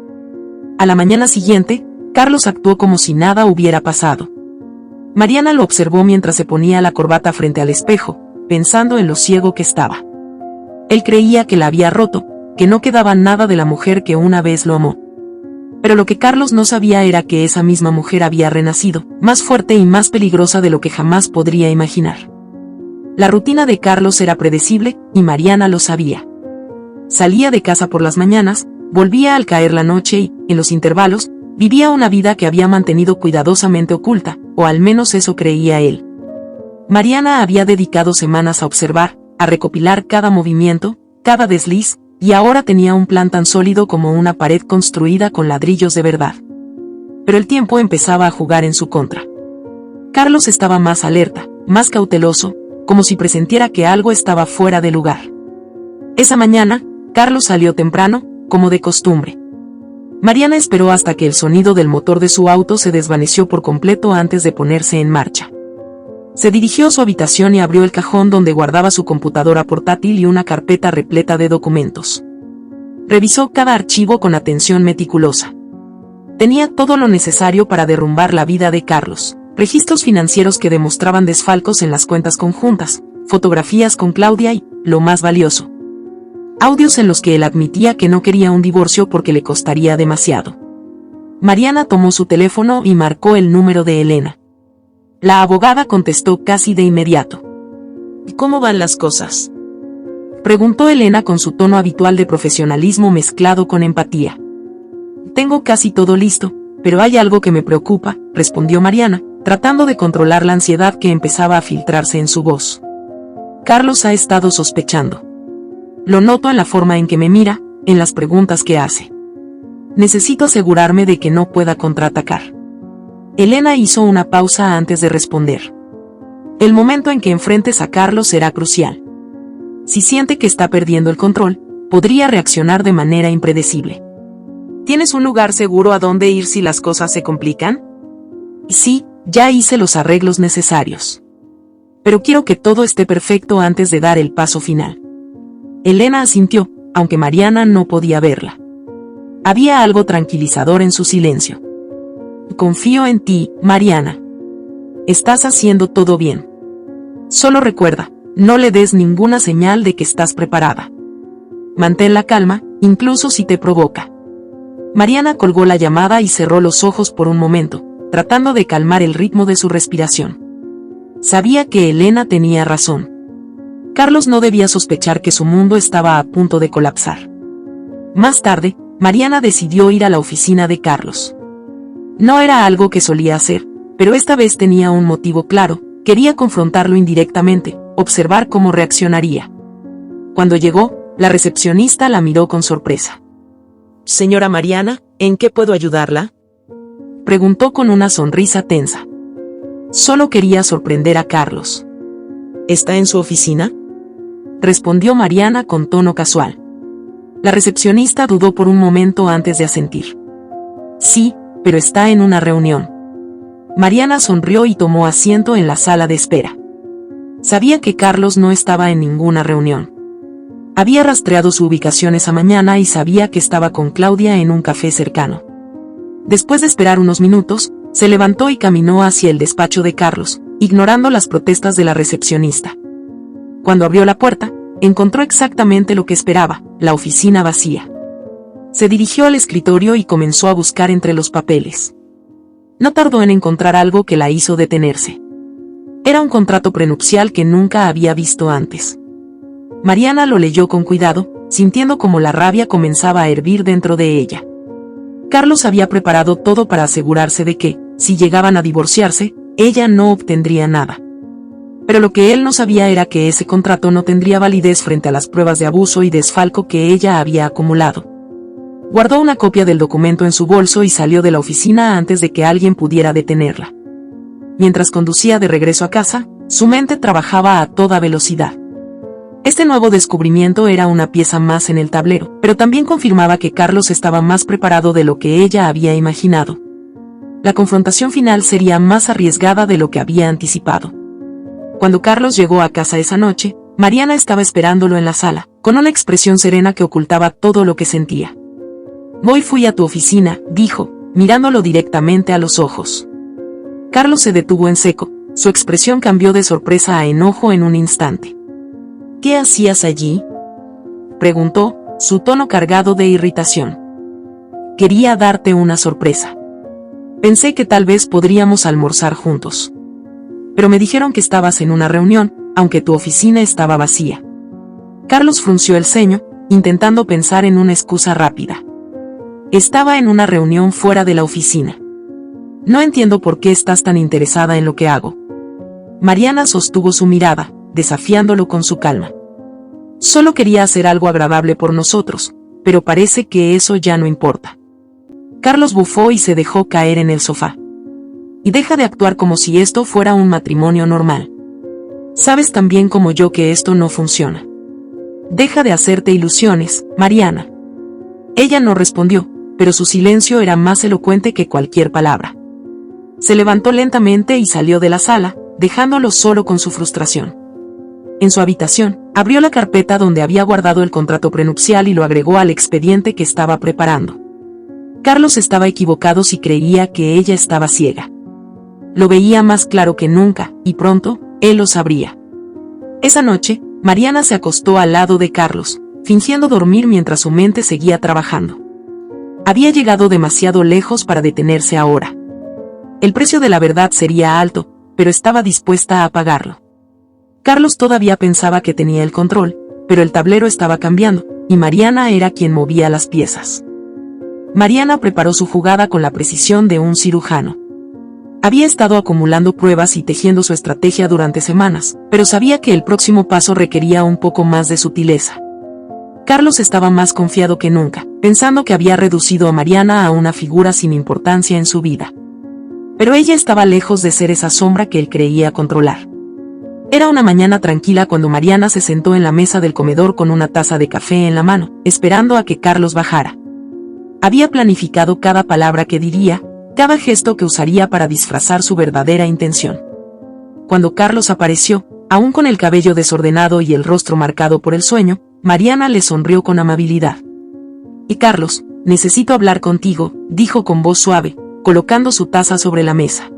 A la mañana siguiente, Carlos actuó como si nada hubiera pasado. Mariana lo observó mientras se ponía la corbata frente al espejo, pensando en lo ciego que estaba. Él creía que la había roto, que no quedaba nada de la mujer que una vez lo amó. Pero lo que Carlos no sabía era que esa misma mujer había renacido, más fuerte y más peligrosa de lo que jamás podría imaginar. La rutina de Carlos era predecible, y Mariana lo sabía. Salía de casa por las mañanas, volvía al caer la noche y, en los intervalos, vivía una vida que había mantenido cuidadosamente oculta, o al menos eso creía él. Mariana había dedicado semanas a observar, a recopilar cada movimiento, cada desliz, y ahora tenía un plan tan sólido como una pared construida con ladrillos de verdad. Pero el tiempo empezaba a jugar en su contra. Carlos estaba más alerta, más cauteloso, como si presintiera que algo estaba fuera de lugar. Esa mañana, Carlos salió temprano, como de costumbre. Mariana esperó hasta que el sonido del motor de su auto se desvaneció por completo antes de ponerse en marcha. Se dirigió a su habitación y abrió el cajón donde guardaba su computadora portátil y una carpeta repleta de documentos. Revisó cada archivo con atención meticulosa. Tenía todo lo necesario para derrumbar la vida de Carlos. Registros financieros que demostraban desfalcos en las cuentas conjuntas, fotografías con Claudia y, lo más valioso, audios en los que él admitía que no quería un divorcio porque le costaría demasiado. Mariana tomó su teléfono y marcó el número de Elena. La abogada contestó casi de inmediato. ¿Y cómo van las cosas? Preguntó Elena con su tono habitual de profesionalismo mezclado con empatía. Tengo casi todo listo, pero hay algo que me preocupa, respondió Mariana, tratando de controlar la ansiedad que empezaba a filtrarse en su voz. Carlos ha estado sospechando. Lo noto en la forma en que me mira, en las preguntas que hace. Necesito asegurarme de que no pueda contraatacar. Elena hizo una pausa antes de responder. El momento en que enfrentes a Carlos será crucial. Si siente que está perdiendo el control, podría reaccionar de manera impredecible. ¿Tienes un lugar seguro a dónde ir si las cosas se complican? Sí, ya hice los arreglos necesarios. Pero quiero que todo esté perfecto antes de dar el paso final. Elena asintió, aunque Mariana no podía verla. Había algo tranquilizador en su silencio. Confío en ti, Mariana. Estás haciendo todo bien. Solo recuerda, no le des ninguna señal de que estás preparada. Mantén la calma, incluso si te provoca. Mariana colgó la llamada y cerró los ojos por un momento, tratando de calmar el ritmo de su respiración. Sabía que Elena tenía razón. Carlos no debía sospechar que su mundo estaba a punto de colapsar. Más tarde, Mariana decidió ir a la oficina de Carlos. No era algo que solía hacer, pero esta vez tenía un motivo claro, quería confrontarlo indirectamente, observar cómo reaccionaría. Cuando llegó, la recepcionista la miró con sorpresa. Señora Mariana, ¿en qué puedo ayudarla? Preguntó con una sonrisa tensa. Solo quería sorprender a Carlos. ¿Está en su oficina? Respondió Mariana con tono casual. La recepcionista dudó por un momento antes de asentir. Sí, pero está en una reunión. Mariana sonrió y tomó asiento en la sala de espera. Sabía que Carlos no estaba en ninguna reunión. Había rastreado su ubicación esa mañana y sabía que estaba con Claudia en un café cercano. Después de esperar unos minutos, se levantó y caminó hacia el despacho de Carlos, ignorando las protestas de la recepcionista. Cuando abrió la puerta, encontró exactamente lo que esperaba, la oficina vacía. Se dirigió al escritorio y comenzó a buscar entre los papeles. No tardó en encontrar algo que la hizo detenerse. Era un contrato prenupcial que nunca había visto antes. Mariana lo leyó con cuidado, sintiendo como la rabia comenzaba a hervir dentro de ella. Carlos había preparado todo para asegurarse de que, si llegaban a divorciarse, ella no obtendría nada. Pero lo que él no sabía era que ese contrato no tendría validez frente a las pruebas de abuso y desfalco que ella había acumulado. Guardó una copia del documento en su bolso y salió de la oficina antes de que alguien pudiera detenerla. Mientras conducía de regreso a casa, su mente trabajaba a toda velocidad. Este nuevo descubrimiento era una pieza más en el tablero, pero también confirmaba que Carlos estaba más preparado de lo que ella había imaginado. La confrontación final sería más arriesgada de lo que había anticipado. Cuando Carlos llegó a casa esa noche, Mariana estaba esperándolo en la sala, con una expresión serena que ocultaba todo lo que sentía. Hoy fui a tu oficina, dijo, mirándolo directamente a los ojos. Carlos se detuvo en seco, su expresión cambió de sorpresa a enojo en un instante. ¿Qué hacías allí?, preguntó, su tono cargado de irritación. Quería darte una sorpresa. Pensé que tal vez podríamos almorzar juntos. Pero me dijeron que estabas en una reunión, aunque tu oficina estaba vacía. Carlos frunció el ceño, intentando pensar en una excusa rápida. Estaba en una reunión fuera de la oficina. No entiendo por qué estás tan interesada en lo que hago. Mariana sostuvo su mirada, desafiándolo con su calma. Solo quería hacer algo agradable por nosotros, pero parece que eso ya no importa. Carlos bufó y se dejó caer en el sofá. Y deja de actuar como si esto fuera un matrimonio normal. Sabes tan bien como yo que esto no funciona. Deja de hacerte ilusiones, Mariana. Ella no respondió, pero su silencio era más elocuente que cualquier palabra. Se levantó lentamente y salió de la sala, dejándolo solo con su frustración. En su habitación, abrió la carpeta donde había guardado el contrato prenupcial y lo agregó al expediente que estaba preparando. Carlos estaba equivocado si creía que ella estaba ciega. Lo veía más claro que nunca, y pronto, él lo sabría. Esa noche, Mariana se acostó al lado de Carlos, fingiendo dormir mientras su mente seguía trabajando. Había llegado demasiado lejos para detenerse ahora. El precio de la verdad sería alto, pero estaba dispuesta a pagarlo. Carlos todavía pensaba que tenía el control, pero el tablero estaba cambiando, y Mariana era quien movía las piezas. Mariana preparó su jugada con la precisión de un cirujano. Había estado acumulando pruebas y tejiendo su estrategia durante semanas, pero sabía que el próximo paso requería un poco más de sutileza. Carlos estaba más confiado que nunca, pensando que había reducido a Mariana a una figura sin importancia en su vida. Pero ella estaba lejos de ser esa sombra que él creía controlar. Era una mañana tranquila cuando Mariana se sentó en la mesa del comedor con una taza de café en la mano, esperando a que Carlos bajara. Había planificado cada palabra que diría, cada gesto que usaría para disfrazar su verdadera intención. Cuando Carlos apareció, aún con el cabello desordenado y el rostro marcado por el sueño, Mariana le sonrió con amabilidad. «Y Carlos, necesito hablar contigo», dijo con voz suave, colocando su taza sobre la mesa.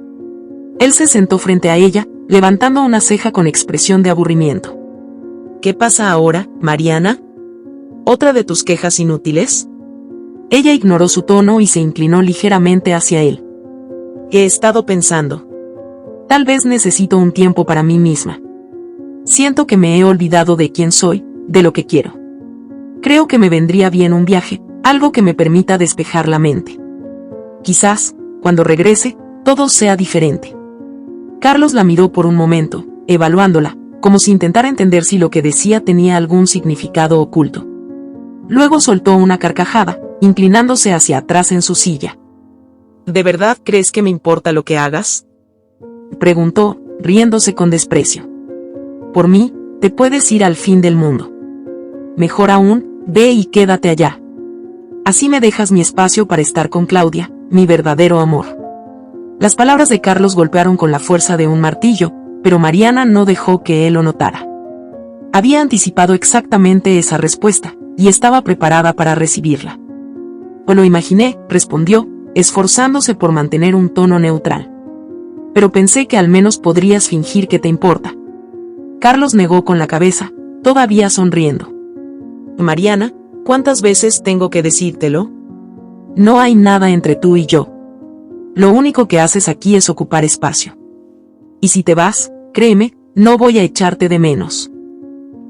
Él se sentó frente a ella, levantando una ceja con expresión de aburrimiento. ¿Qué pasa ahora, Mariana? ¿Otra de tus quejas inútiles? Ella ignoró su tono y se inclinó ligeramente hacia él. ¿Qué he estado pensando? Tal vez necesito un tiempo para mí misma. Siento que me he olvidado de quién soy, de lo que quiero. Creo que me vendría bien un viaje, algo que me permita despejar la mente. Quizás, cuando regrese, todo sea diferente. Carlos la miró por un momento, evaluándola, como si intentara entender si lo que decía tenía algún significado oculto. Luego soltó una carcajada, inclinándose hacia atrás en su silla. ¿De verdad crees que me importa lo que hagas?, preguntó, riéndose con desprecio. Por mí, te puedes ir al fin del mundo. Mejor aún, ve y quédate allá. Así me dejas mi espacio para estar con Claudia, mi verdadero amor. Las palabras de Carlos golpearon con la fuerza de un martillo, pero Mariana no dejó que él lo notara. Había anticipado exactamente esa respuesta, y estaba preparada para recibirla. «Pues lo imaginé», respondió, esforzándose por mantener un tono neutral. «Pero pensé que al menos podrías fingir que te importa». Carlos negó con la cabeza, todavía sonriendo. «Mariana, ¿cuántas veces tengo que decírtelo? No hay nada entre tú y yo. Lo único que haces aquí es ocupar espacio. Y si te vas, créeme, no voy a echarte de menos.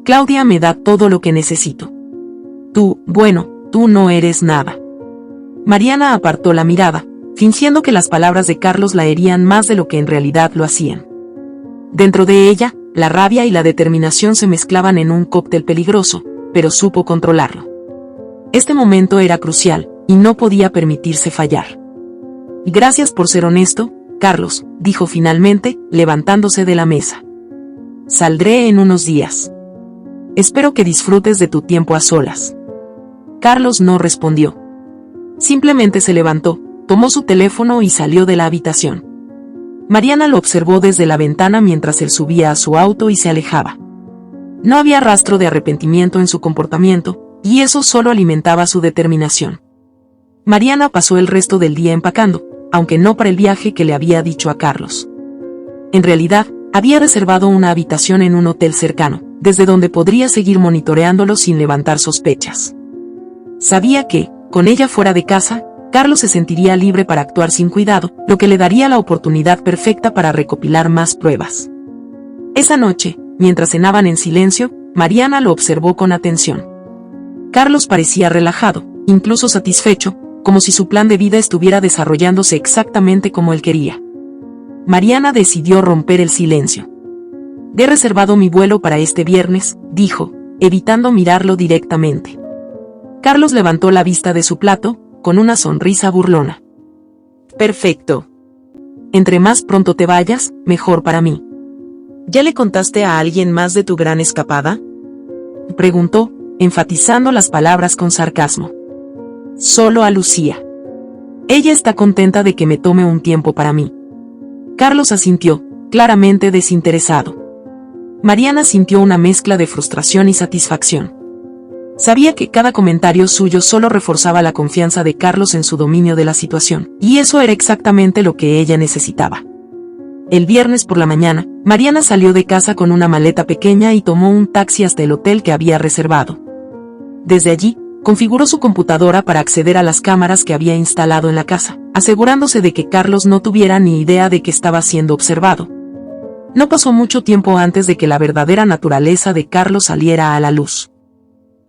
Claudia me da todo lo que necesito. Tú no eres nada». Mariana apartó la mirada, fingiendo que las palabras de Carlos la herían más de lo que en realidad lo hacían. Dentro de ella, la rabia y la determinación se mezclaban en un cóctel peligroso, pero supo controlarlo. Este momento era crucial, y no podía permitirse fallar. «Gracias por ser honesto, Carlos», dijo finalmente, levantándose de la mesa. «Saldré en unos días. Espero que disfrutes de tu tiempo a solas». Carlos no respondió. Simplemente se levantó, tomó su teléfono y salió de la habitación. Mariana lo observó desde la ventana mientras él subía a su auto y se alejaba. No había rastro de arrepentimiento en su comportamiento, y eso solo alimentaba su determinación. Mariana pasó el resto del día empacando, aunque no para el viaje que le había dicho a Carlos. En realidad, había reservado una habitación en un hotel cercano, desde donde podría seguir monitoreándolo sin levantar sospechas. Sabía que, con ella fuera de casa, Carlos se sentiría libre para actuar sin cuidado, lo que le daría la oportunidad perfecta para recopilar más pruebas. Esa noche, mientras cenaban en silencio, Mariana lo observó con atención. Carlos parecía relajado, incluso satisfecho, como si su plan de vida estuviera desarrollándose exactamente como él quería. Mariana decidió romper el silencio. «He reservado mi vuelo para este viernes», dijo, evitando mirarlo directamente. Carlos levantó la vista de su plato, con una sonrisa burlona. «Perfecto. Entre más pronto te vayas, mejor para mí». ¿Ya le contaste a alguien más de tu gran escapada?, preguntó, enfatizando las palabras con sarcasmo. «Solo a Lucía. Ella está contenta de que me tome un tiempo para mí». Carlos asintió, claramente desinteresado. Mariana sintió una mezcla de frustración y satisfacción. Sabía que cada comentario suyo solo reforzaba la confianza de Carlos en su dominio de la situación, y eso era exactamente lo que ella necesitaba. El viernes por la mañana, Mariana salió de casa con una maleta pequeña y tomó un taxi hasta el hotel que había reservado. Desde allí, configuró su computadora para acceder a las cámaras que había instalado en la casa, asegurándose de que Carlos no tuviera ni idea de que estaba siendo observado. No pasó mucho tiempo antes de que la verdadera naturaleza de Carlos saliera a la luz.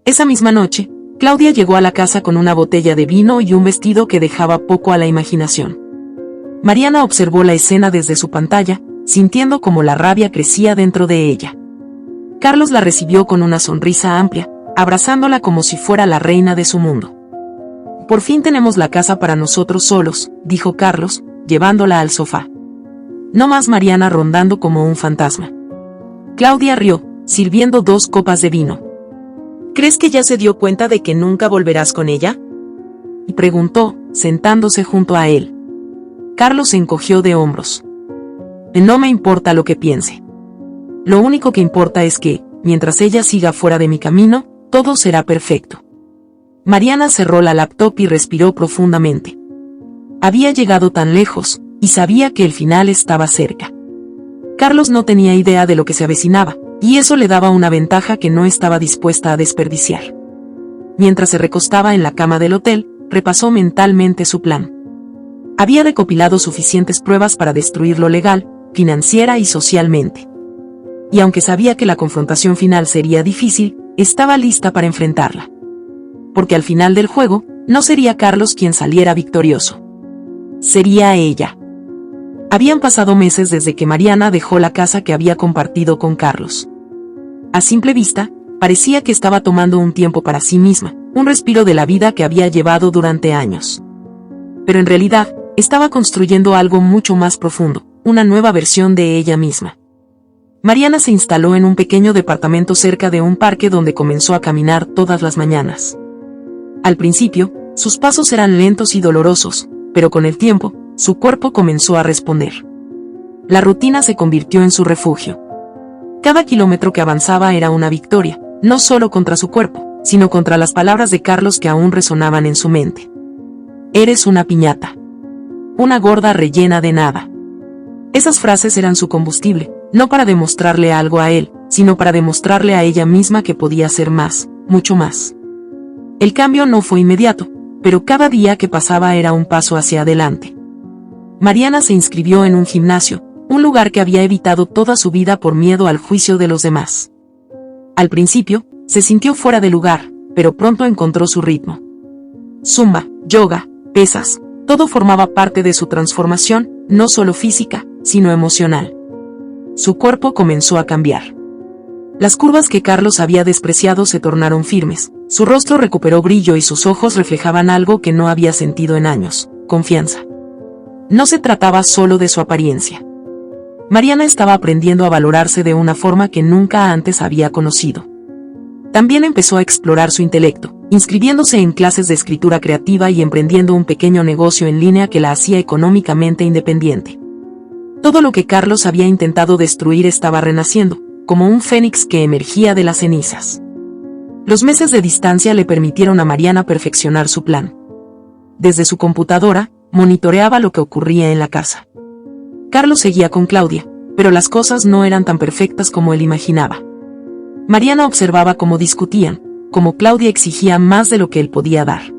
Esa misma noche, Claudia llegó a la casa con una botella de vino y un vestido que dejaba poco a la imaginación. Mariana observó la escena desde su pantalla, sintiendo cómo la rabia crecía dentro de ella. Carlos la recibió con una sonrisa amplia, abrazándola como si fuera la reina de su mundo. «Por fin tenemos la casa para nosotros solos», dijo Carlos, llevándola al sofá. No más Mariana rondando como un fantasma. Claudia rió, sirviendo 2 copas de vino. ¿Crees que ya se dio cuenta de que nunca volverás con ella?, y preguntó, sentándose junto a él. Carlos se encogió de hombros. «No me importa lo que piense. Lo único que importa es que, mientras ella siga fuera de mi camino, todo será perfecto». Mariana cerró la laptop y respiró profundamente. Había llegado tan lejos, y sabía que el final estaba cerca. Carlos no tenía idea de lo que se avecinaba, y eso le daba una ventaja que no estaba dispuesta a desperdiciar. Mientras se recostaba en la cama del hotel, repasó mentalmente su plan. Había recopilado suficientes pruebas para destruir lo legal, financiera y socialmente. Y aunque sabía que la confrontación final sería difícil, estaba lista para enfrentarla. Porque al final del juego, no sería Carlos quien saliera victorioso. Sería ella. Habían pasado meses desde que Mariana dejó la casa que había compartido con Carlos. A simple vista, parecía que estaba tomando un tiempo para sí misma, un respiro de la vida que había llevado durante años. Pero en realidad, estaba construyendo algo mucho más profundo, una nueva versión de ella misma. Mariana se instaló en un pequeño departamento cerca de un parque donde comenzó a caminar todas las mañanas. Al principio, sus pasos eran lentos y dolorosos, pero con el tiempo, su cuerpo comenzó a responder. La rutina se convirtió en su refugio. Cada kilómetro que avanzaba era una victoria, no solo contra su cuerpo, sino contra las palabras de Carlos que aún resonaban en su mente. «Eres una piñata. Una gorda rellena de nada». Esas frases eran su combustible, no para demostrarle algo a él, sino para demostrarle a ella misma que podía hacer más, mucho más. El cambio no fue inmediato, pero cada día que pasaba era un paso hacia adelante. Mariana se inscribió en un gimnasio, un lugar que había evitado toda su vida por miedo al juicio de los demás. Al principio, se sintió fuera de lugar, pero pronto encontró su ritmo. Zumba, yoga, pesas, todo formaba parte de su transformación, no solo física, sino emocional. Su cuerpo comenzó a cambiar. Las curvas que Carlos había despreciado se tornaron firmes, su rostro recuperó brillo y sus ojos reflejaban algo que no había sentido en años: confianza. No se trataba solo de su apariencia. Mariana estaba aprendiendo a valorarse de una forma que nunca antes había conocido. También empezó a explorar su intelecto, inscribiéndose en clases de escritura creativa y emprendiendo un pequeño negocio en línea que la hacía económicamente independiente. Todo lo que Carlos había intentado destruir estaba renaciendo, como un fénix que emergía de las cenizas. Los meses de distancia le permitieron a Mariana perfeccionar su plan. Desde su computadora, monitoreaba lo que ocurría en la casa. Carlos seguía con Claudia, pero las cosas no eran tan perfectas como él imaginaba. Mariana observaba cómo discutían, cómo Claudia exigía más de lo que él podía dar.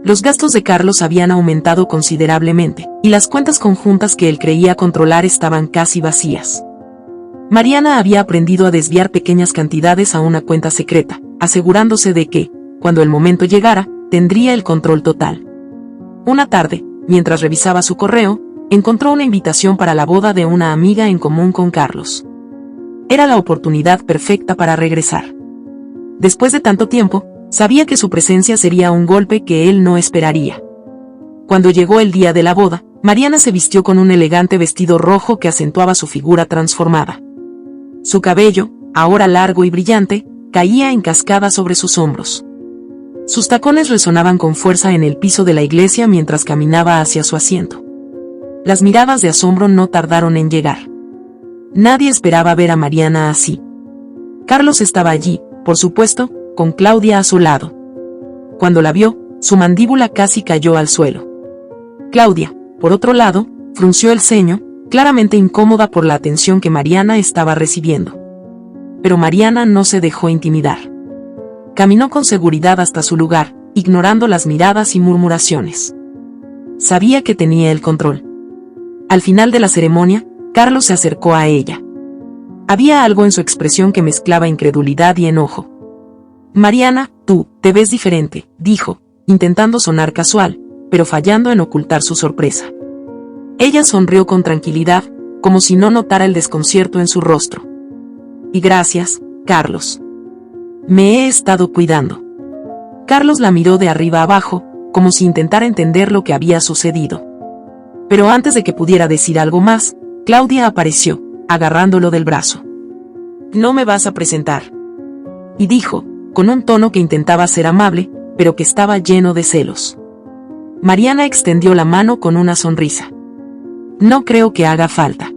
Los gastos de Carlos habían aumentado considerablemente, y las cuentas conjuntas que él creía controlar estaban casi vacías. Mariana había aprendido a desviar pequeñas cantidades a una cuenta secreta, asegurándose de que, cuando el momento llegara, tendría el control total. Una tarde, mientras revisaba su correo, encontró una invitación para la boda de una amiga en común con Carlos. Era la oportunidad perfecta para regresar. Después de tanto tiempo, sabía que su presencia sería un golpe que él no esperaría. Cuando llegó el día de la boda, Mariana se vistió con un elegante vestido rojo que acentuaba su figura transformada. Su cabello, ahora largo y brillante, caía en cascada sobre sus hombros. Sus tacones resonaban con fuerza en el piso de la iglesia mientras caminaba hacia su asiento. Las miradas de asombro no tardaron en llegar. Nadie esperaba ver a Mariana así. Carlos estaba allí, por supuesto, con Claudia a su lado. Cuando la vio, su mandíbula casi cayó al suelo. Claudia, por otro lado, frunció el ceño, claramente incómoda por la atención que Mariana estaba recibiendo. Pero Mariana no se dejó intimidar. Caminó con seguridad hasta su lugar, ignorando las miradas y murmuraciones. Sabía que tenía el control. Al final de la ceremonia, Carlos se acercó a ella. Había algo en su expresión que mezclaba incredulidad y enojo. Mariana, tú, te ves diferente, dijo, intentando sonar casual, pero fallando en ocultar su sorpresa. Ella sonrió con tranquilidad, como si no notara el desconcierto en su rostro. Y gracias, Carlos. Me he estado cuidando. Carlos la miró de arriba abajo, como si intentara entender lo que había sucedido. Pero antes de que pudiera decir algo más, Claudia apareció, agarrándolo del brazo. No me vas a presentar. Y dijo, con un tono que intentaba ser amable, pero que estaba lleno de celos. Mariana extendió la mano con una sonrisa. No creo que haga falta.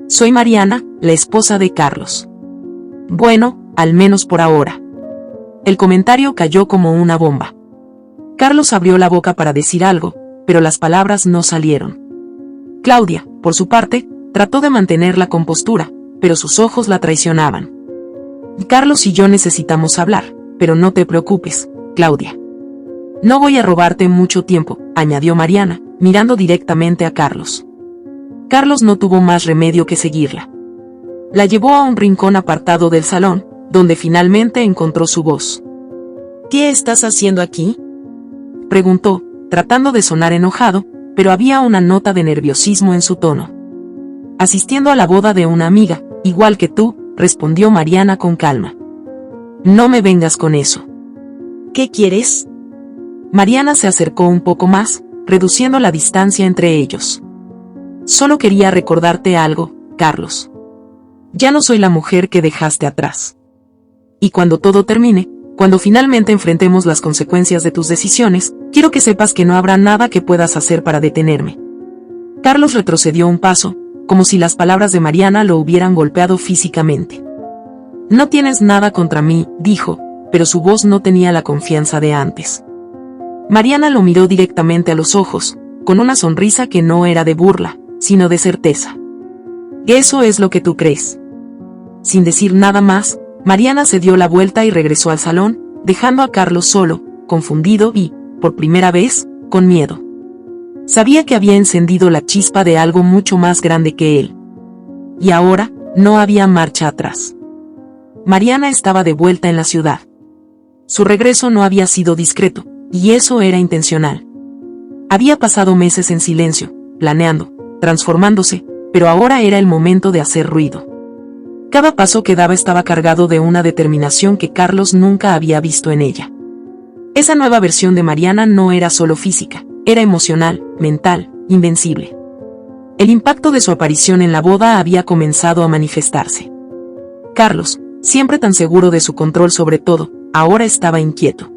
Soy Mariana, la esposa de Carlos. Bueno, al menos por ahora. El comentario cayó como una bomba. Carlos abrió la boca para decir algo, pero las palabras no salieron. Claudia, por su parte, trató de mantener la compostura, pero sus ojos la traicionaban. Carlos y yo necesitamos hablar, pero no te preocupes, Claudia. No voy a robarte mucho tiempo, añadió Mariana, mirando directamente a Carlos. Carlos no tuvo más remedio que seguirla. La llevó a un rincón apartado del salón, donde finalmente encontró su voz. ¿Qué estás haciendo aquí?, preguntó, tratando de sonar enojado, pero había una nota de nerviosismo en su tono. Asistiendo a la boda de una amiga, igual que tú, respondió Mariana con calma. No me vengas con eso. ¿Qué quieres? Mariana se acercó un poco más, reduciendo la distancia entre ellos. Solo quería recordarte algo, Carlos. Ya no soy la mujer que dejaste atrás. Y cuando todo termine, cuando finalmente enfrentemos las consecuencias de tus decisiones, quiero que sepas que no habrá nada que puedas hacer para detenerme. Carlos retrocedió un paso, como si las palabras de Mariana lo hubieran golpeado físicamente. No tienes nada contra mí, dijo, pero su voz no tenía la confianza de antes. Mariana lo miró directamente a los ojos, con una sonrisa que no era de burla, sino de certeza. Eso es lo que tú crees. Sin decir nada más, Mariana se dio la vuelta y regresó al salón, dejando a Carlos solo, confundido y, por primera vez, con miedo. Sabía que había encendido la chispa de algo mucho más grande que él. Y ahora, no había marcha atrás. Mariana estaba de vuelta en la ciudad. Su regreso no había sido discreto, y eso era intencional. Había pasado meses en silencio, planeando, transformándose, pero ahora era el momento de hacer ruido. Cada paso que daba estaba cargado de una determinación que Carlos nunca había visto en ella. Esa nueva versión de Mariana no era solo física, era emocional, mental, invencible. El impacto de su aparición en la boda había comenzado a manifestarse. Carlos, siempre tan seguro de su control sobre todo, ahora estaba inquieto.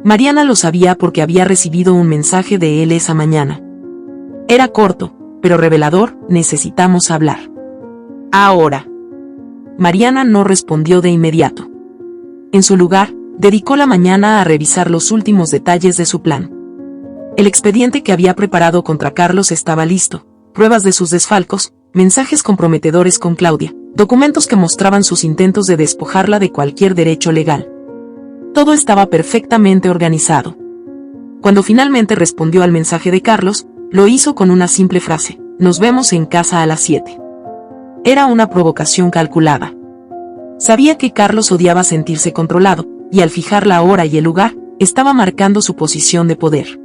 Mariana lo sabía porque había recibido un mensaje de él esa mañana. Era corto, pero revelador: necesitamos hablar. Ahora. Mariana no respondió de inmediato. En su lugar, dedicó la mañana a revisar los últimos detalles de su plan. El expediente que había preparado contra Carlos estaba listo, pruebas de sus desfalcos, mensajes comprometedores con Claudia, documentos que mostraban sus intentos de despojarla de cualquier derecho legal. Todo estaba perfectamente organizado. Cuando finalmente respondió al mensaje de Carlos, lo hizo con una simple frase: nos vemos en casa a las 7. Era una provocación calculada. Sabía que Carlos odiaba sentirse controlado, y al fijar la hora y el lugar, estaba marcando su posición de poder.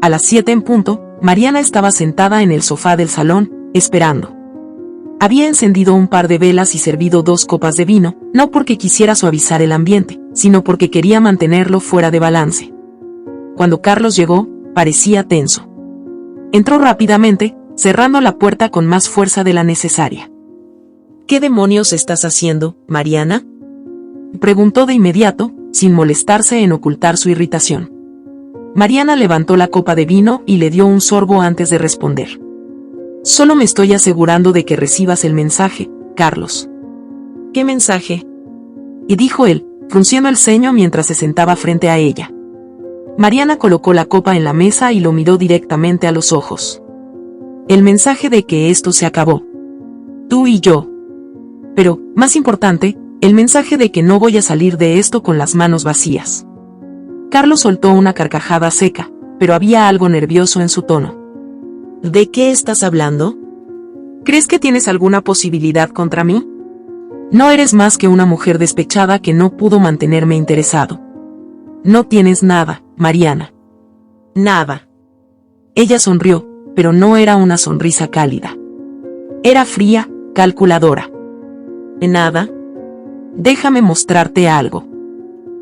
A las 7 en punto, Mariana estaba sentada en el sofá del salón, esperando. Había encendido un par de velas y servido 2 copas de vino, no porque quisiera suavizar el ambiente, sino porque quería mantenerlo fuera de balance. Cuando Carlos llegó, parecía tenso. Entró rápidamente, cerrando la puerta con más fuerza de la necesaria. ¿Qué demonios estás haciendo, Mariana?, preguntó de inmediato, sin molestarse en ocultar su irritación. Mariana levantó la copa de vino y le dio un sorbo antes de responder. Solo me estoy asegurando de que recibas el mensaje, Carlos. ¿Qué mensaje?, y dijo él, frunciendo el ceño mientras se sentaba frente a ella. Mariana colocó la copa en la mesa y lo miró directamente a los ojos. El mensaje de que esto se acabó. Tú y yo. Pero, más importante, el mensaje de que no voy a salir de esto con las manos vacías. Carlos soltó una carcajada seca, pero había algo nervioso en su tono. ¿De qué estás hablando? ¿Crees que tienes alguna posibilidad contra mí? No eres más que una mujer despechada que no pudo mantenerme interesado. No tienes nada, Mariana. Nada. Ella sonrió, pero no era una sonrisa cálida. Era fría, calculadora. ¿Nada? Déjame mostrarte algo.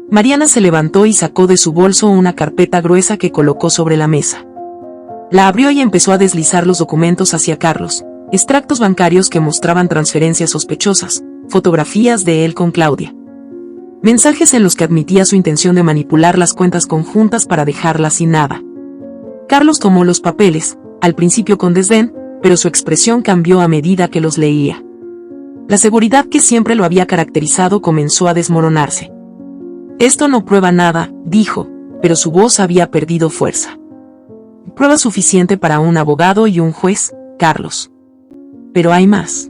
Mariana se levantó y sacó de su bolso una carpeta gruesa que colocó sobre la mesa. La abrió y empezó a deslizar los documentos hacia Carlos, extractos bancarios que mostraban transferencias sospechosas, fotografías de él con Claudia. Mensajes en los que admitía su intención de manipular las cuentas conjuntas para dejarlas sin nada. Carlos tomó los papeles, al principio con desdén, pero su expresión cambió a medida que los leía. La seguridad que siempre lo había caracterizado comenzó a desmoronarse. Esto no prueba nada, dijo, pero su voz había perdido fuerza. Prueba suficiente para un abogado y un juez, Carlos. Pero hay más.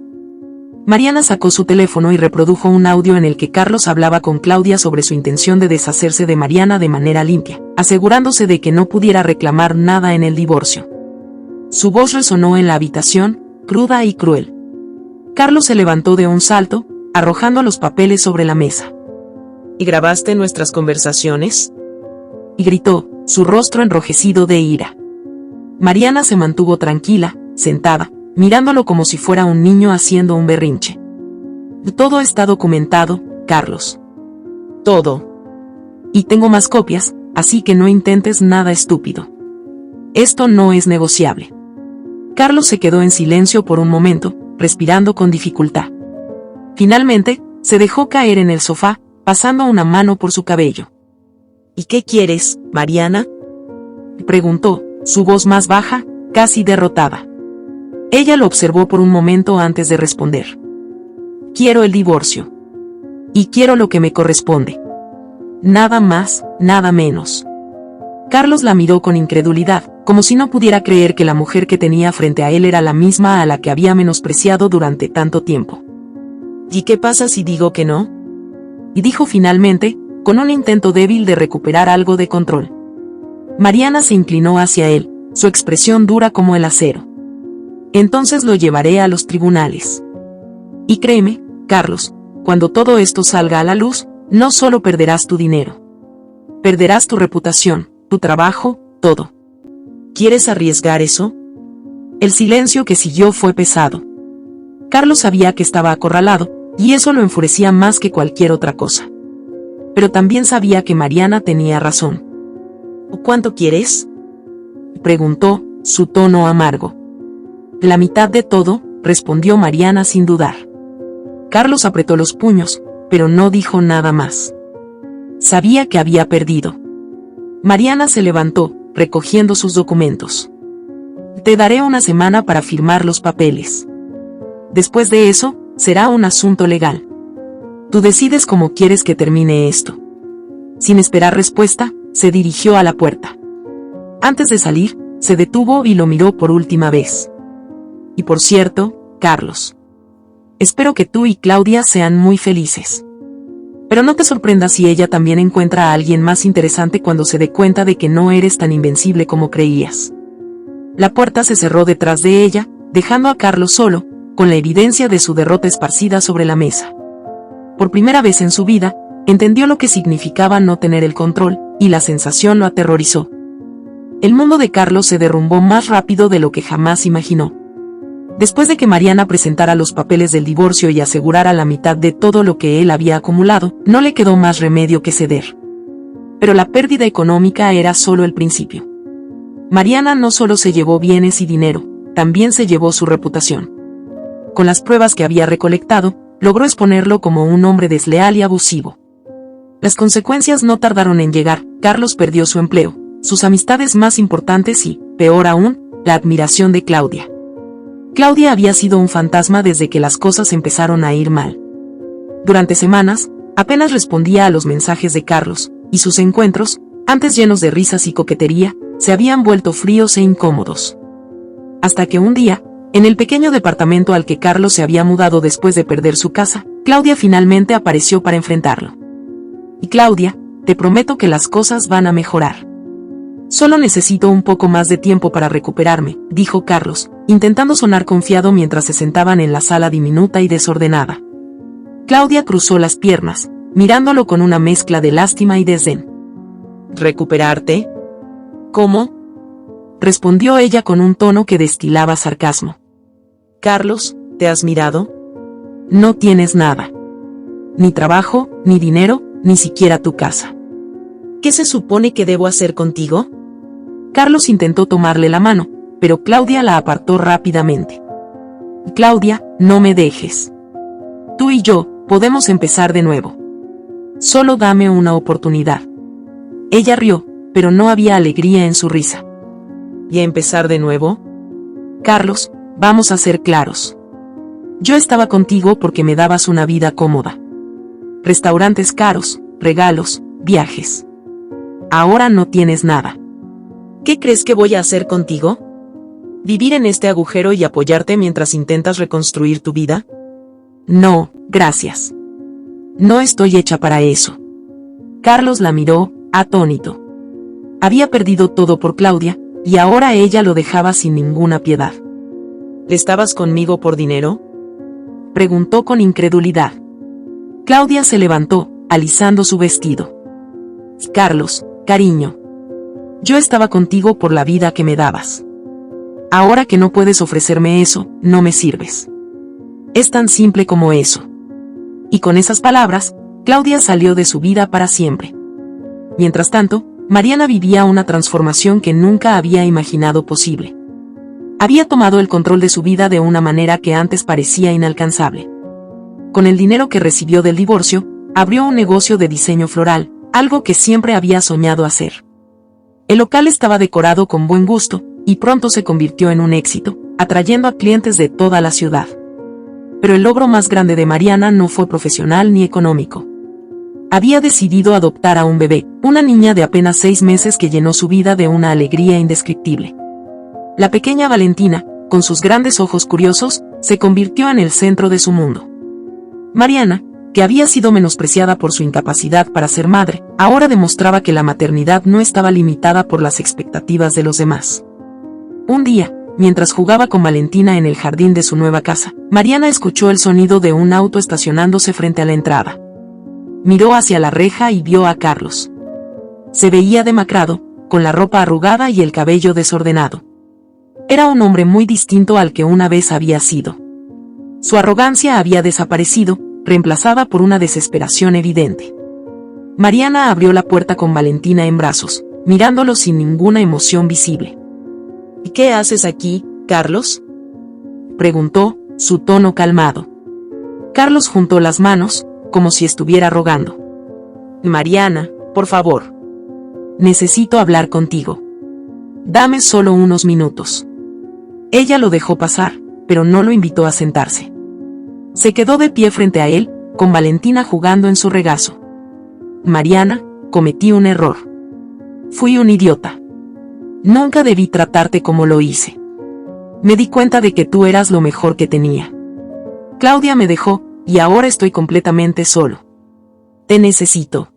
Mariana sacó su teléfono y reprodujo un audio en el que Carlos hablaba con Claudia sobre su intención de deshacerse de Mariana de manera limpia, asegurándose de que no pudiera reclamar nada en el divorcio. Su voz resonó en la habitación, cruda y cruel. Carlos se levantó de un salto, arrojando los papeles sobre la mesa. ¿Y grabaste nuestras conversaciones? Y gritó, su rostro enrojecido de ira. Mariana se mantuvo tranquila, sentada, mirándolo como si fuera un niño haciendo un berrinche. Todo está documentado, Carlos. Todo. Y tengo más copias, así que no intentes nada estúpido. Esto no es negociable. Carlos se quedó en silencio por un momento, respirando con dificultad. Finalmente, se dejó caer en el sofá, pasando una mano por su cabello. ¿Y qué quieres, Mariana?, preguntó, su voz más baja, casi derrotada. Ella lo observó por un momento antes de responder. Quiero el divorcio. Y quiero lo que me corresponde. Nada más, nada menos. Carlos la miró con incredulidad, como si no pudiera creer que la mujer que tenía frente a él era la misma a la que había menospreciado durante tanto tiempo. ¿Y qué pasa si digo que no?, y dijo finalmente, con un intento débil de recuperar algo de control. Mariana se inclinó hacia él, su expresión dura como el acero. Entonces lo llevaré a los tribunales. Y créeme, Carlos, cuando todo esto salga a la luz, no solo perderás tu dinero. Perderás tu reputación, tu trabajo, todo. ¿Quieres arriesgar eso? El silencio que siguió fue pesado. Carlos sabía que estaba acorralado, y eso lo enfurecía más que cualquier otra cosa. Pero también sabía que Mariana tenía razón. ¿Cuánto quieres?, preguntó, su tono amargo. La mitad de todo, respondió Mariana sin dudar. Carlos apretó los puños, pero no dijo nada más. Sabía que había perdido. Mariana se levantó, recogiendo sus documentos. Te daré una semana para firmar los papeles. Después de eso, será un asunto legal. Tú decides cómo quieres que termine esto. Sin esperar respuesta, se dirigió a la puerta. Antes de salir, se detuvo y lo miró por última vez. Y por cierto, Carlos, espero que tú y Claudia sean muy felices. Pero no te sorprendas si ella también encuentra a alguien más interesante cuando se dé cuenta de que no eres tan invencible como creías. La puerta se cerró detrás de ella, dejando a Carlos solo, con la evidencia de su derrota esparcida sobre la mesa. Por primera vez en su vida, entendió lo que significaba no tener el control, y la sensación lo aterrorizó. El mundo de Carlos se derrumbó más rápido de lo que jamás imaginó. Después de que Mariana presentara los papeles del divorcio y asegurara la mitad de todo lo que él había acumulado, no le quedó más remedio que ceder. Pero la pérdida económica era solo el principio. Mariana no solo se llevó bienes y dinero, también se llevó su reputación. Con las pruebas que había recolectado, logró exponerlo como un hombre desleal y abusivo. Las consecuencias no tardaron en llegar. Carlos perdió su empleo, sus amistades más importantes y, peor aún, la admiración de Claudia. Claudia había sido un fantasma desde que las cosas empezaron a ir mal. Durante semanas, apenas respondía a los mensajes de Carlos, y sus encuentros, antes llenos de risas y coquetería, se habían vuelto fríos e incómodos. Hasta que un día, en el pequeño departamento al que Carlos se había mudado después de perder su casa, Claudia finalmente apareció para enfrentarlo. Y Claudia, te prometo que las cosas van a mejorar. Solo necesito un poco más de tiempo para recuperarme, dijo Carlos, intentando sonar confiado mientras se sentaban en la sala diminuta y desordenada. Claudia cruzó las piernas, mirándolo con una mezcla de lástima y desdén. ¿Recuperarte? ¿Cómo? Respondió ella con un tono que destilaba sarcasmo. Carlos, ¿te has mirado? No tienes nada. Ni trabajo, ni dinero, ni siquiera tu casa. ¿Qué se supone que debo hacer contigo? Carlos intentó tomarle la mano, pero Claudia la apartó rápidamente. Claudia, no me dejes. Tú y yo, podemos empezar de nuevo. Solo dame una oportunidad. Ella rió, pero no había alegría en su risa. ¿Y empezar de nuevo? Carlos, vamos a ser claros. Yo estaba contigo porque me dabas una vida cómoda. Restaurantes caros, regalos, viajes. Ahora no tienes nada. ¿Qué crees que voy a hacer contigo? ¿Vivir en este agujero y apoyarte mientras intentas reconstruir tu vida? No, gracias. No estoy hecha para eso. Carlos la miró, atónito. Había perdido todo por Claudia, y ahora ella lo dejaba sin ninguna piedad. ¿Estabas conmigo por dinero? Preguntó con incredulidad. Claudia se levantó, alisando su vestido. Carlos, cariño. Yo estaba contigo por la vida que me dabas. Ahora que no puedes ofrecerme eso, no me sirves. Es tan simple como eso. Y con esas palabras, Claudia salió de su vida para siempre. Mientras tanto, Mariana vivía una transformación que nunca había imaginado posible. Había tomado el control de su vida de una manera que antes parecía inalcanzable. Con el dinero que recibió del divorcio, abrió un negocio de diseño floral, algo que siempre había soñado hacer. El local estaba decorado con buen gusto, y pronto se convirtió en un éxito, atrayendo a clientes de toda la ciudad. Pero el logro más grande de Mariana no fue profesional ni económico. Había decidido adoptar a un bebé, una niña de apenas 6 meses que llenó su vida de una alegría indescriptible. La pequeña Valentina, con sus grandes ojos curiosos, se convirtió en el centro de su mundo. Mariana, que había sido menospreciada por su incapacidad para ser madre, ahora demostraba que la maternidad no estaba limitada por las expectativas de los demás. Un día, mientras jugaba con Valentina en el jardín de su nueva casa, Mariana escuchó el sonido de un auto estacionándose frente a la entrada. Miró hacia la reja y vio a Carlos. Se veía demacrado, con la ropa arrugada y el cabello desordenado. Era un hombre muy distinto al que una vez había sido. Su arrogancia había desaparecido, reemplazada por una desesperación evidente. Mariana abrió la puerta con Valentina en brazos, mirándolo sin ninguna emoción visible. ¿Y qué haces aquí, Carlos? Preguntó, su tono calmado. Carlos juntó las manos, como si estuviera rogando. Mariana, por favor. Necesito hablar contigo. Dame solo unos minutos. Ella lo dejó pasar, pero no lo invitó a sentarse. Se quedó de pie frente a él, con Valentina jugando en su regazo. Mariana, cometí un error. Fui un idiota. Nunca debí tratarte como lo hice. Me di cuenta de que tú eras lo mejor que tenía. Claudia me dejó, y ahora estoy completamente solo. Te necesito.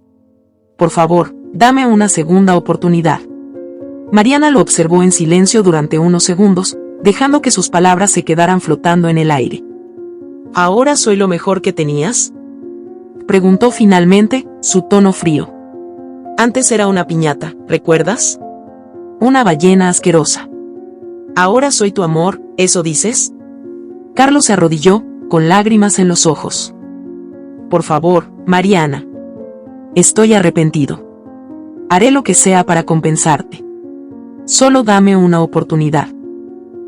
Por favor, dame una segunda oportunidad. Mariana lo observó en silencio durante unos segundos, dejando que sus palabras se quedaran flotando en el aire. ¿Ahora soy lo mejor que tenías? Preguntó finalmente, su tono frío. Antes era una piñata, ¿recuerdas? Una ballena asquerosa. ¿Ahora soy tu amor, eso dices? Carlos se arrodilló, con lágrimas en los ojos. Por favor, Mariana. Estoy arrepentido. Haré lo que sea para compensarte. Solo dame una oportunidad.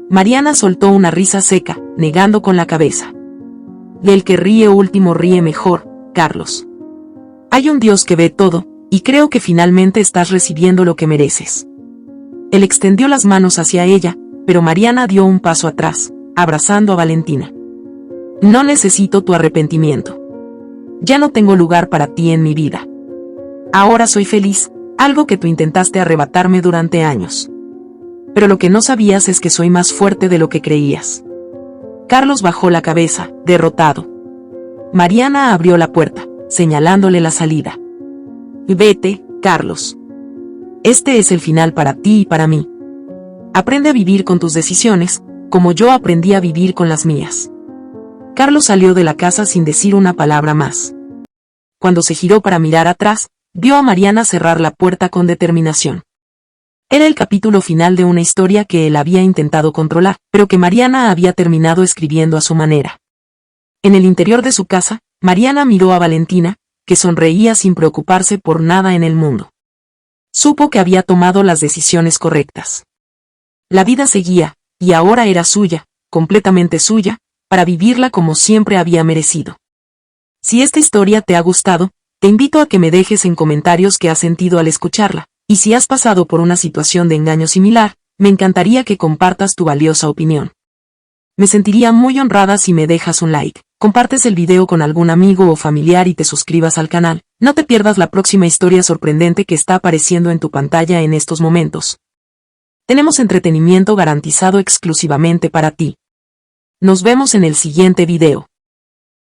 Mariana soltó una risa seca, negando con la cabeza. El que ríe último ríe mejor, Carlos. Hay un Dios que ve todo, y creo que finalmente estás recibiendo lo que mereces. Él extendió las manos hacia ella, pero Mariana dio un paso atrás, abrazando a Valentina. No necesito tu arrepentimiento. Ya no tengo lugar para ti en mi vida. Ahora soy feliz, algo que tú intentaste arrebatarme durante años. Pero lo que no sabías es que soy más fuerte de lo que creías. Carlos bajó la cabeza, derrotado. Mariana abrió la puerta, señalándole la salida. Vete, Carlos. Este es el final para ti y para mí. Aprende a vivir con tus decisiones, como yo aprendí a vivir con las mías. Carlos salió de la casa sin decir una palabra más. Cuando se giró para mirar atrás, vio a Mariana cerrar la puerta con determinación. Era el capítulo final de una historia que él había intentado controlar, pero que Mariana había terminado escribiendo a su manera. En el interior de su casa, Mariana miró a Valentina, que sonreía sin preocuparse por nada en el mundo. Supo que había tomado las decisiones correctas. La vida seguía, y ahora era suya, completamente suya, para vivirla como siempre había merecido. Si esta historia te ha gustado, te invito a que me dejes en comentarios qué has sentido al escucharla, y si has pasado por una situación de engaño similar, me encantaría que compartas tu valiosa opinión. Me sentiría muy honrada si me dejas un like, compartes el video con algún amigo o familiar y te suscribas al canal. No te pierdas la próxima historia sorprendente que está apareciendo en tu pantalla en estos momentos. Tenemos entretenimiento garantizado exclusivamente para ti. Nos vemos en el siguiente video.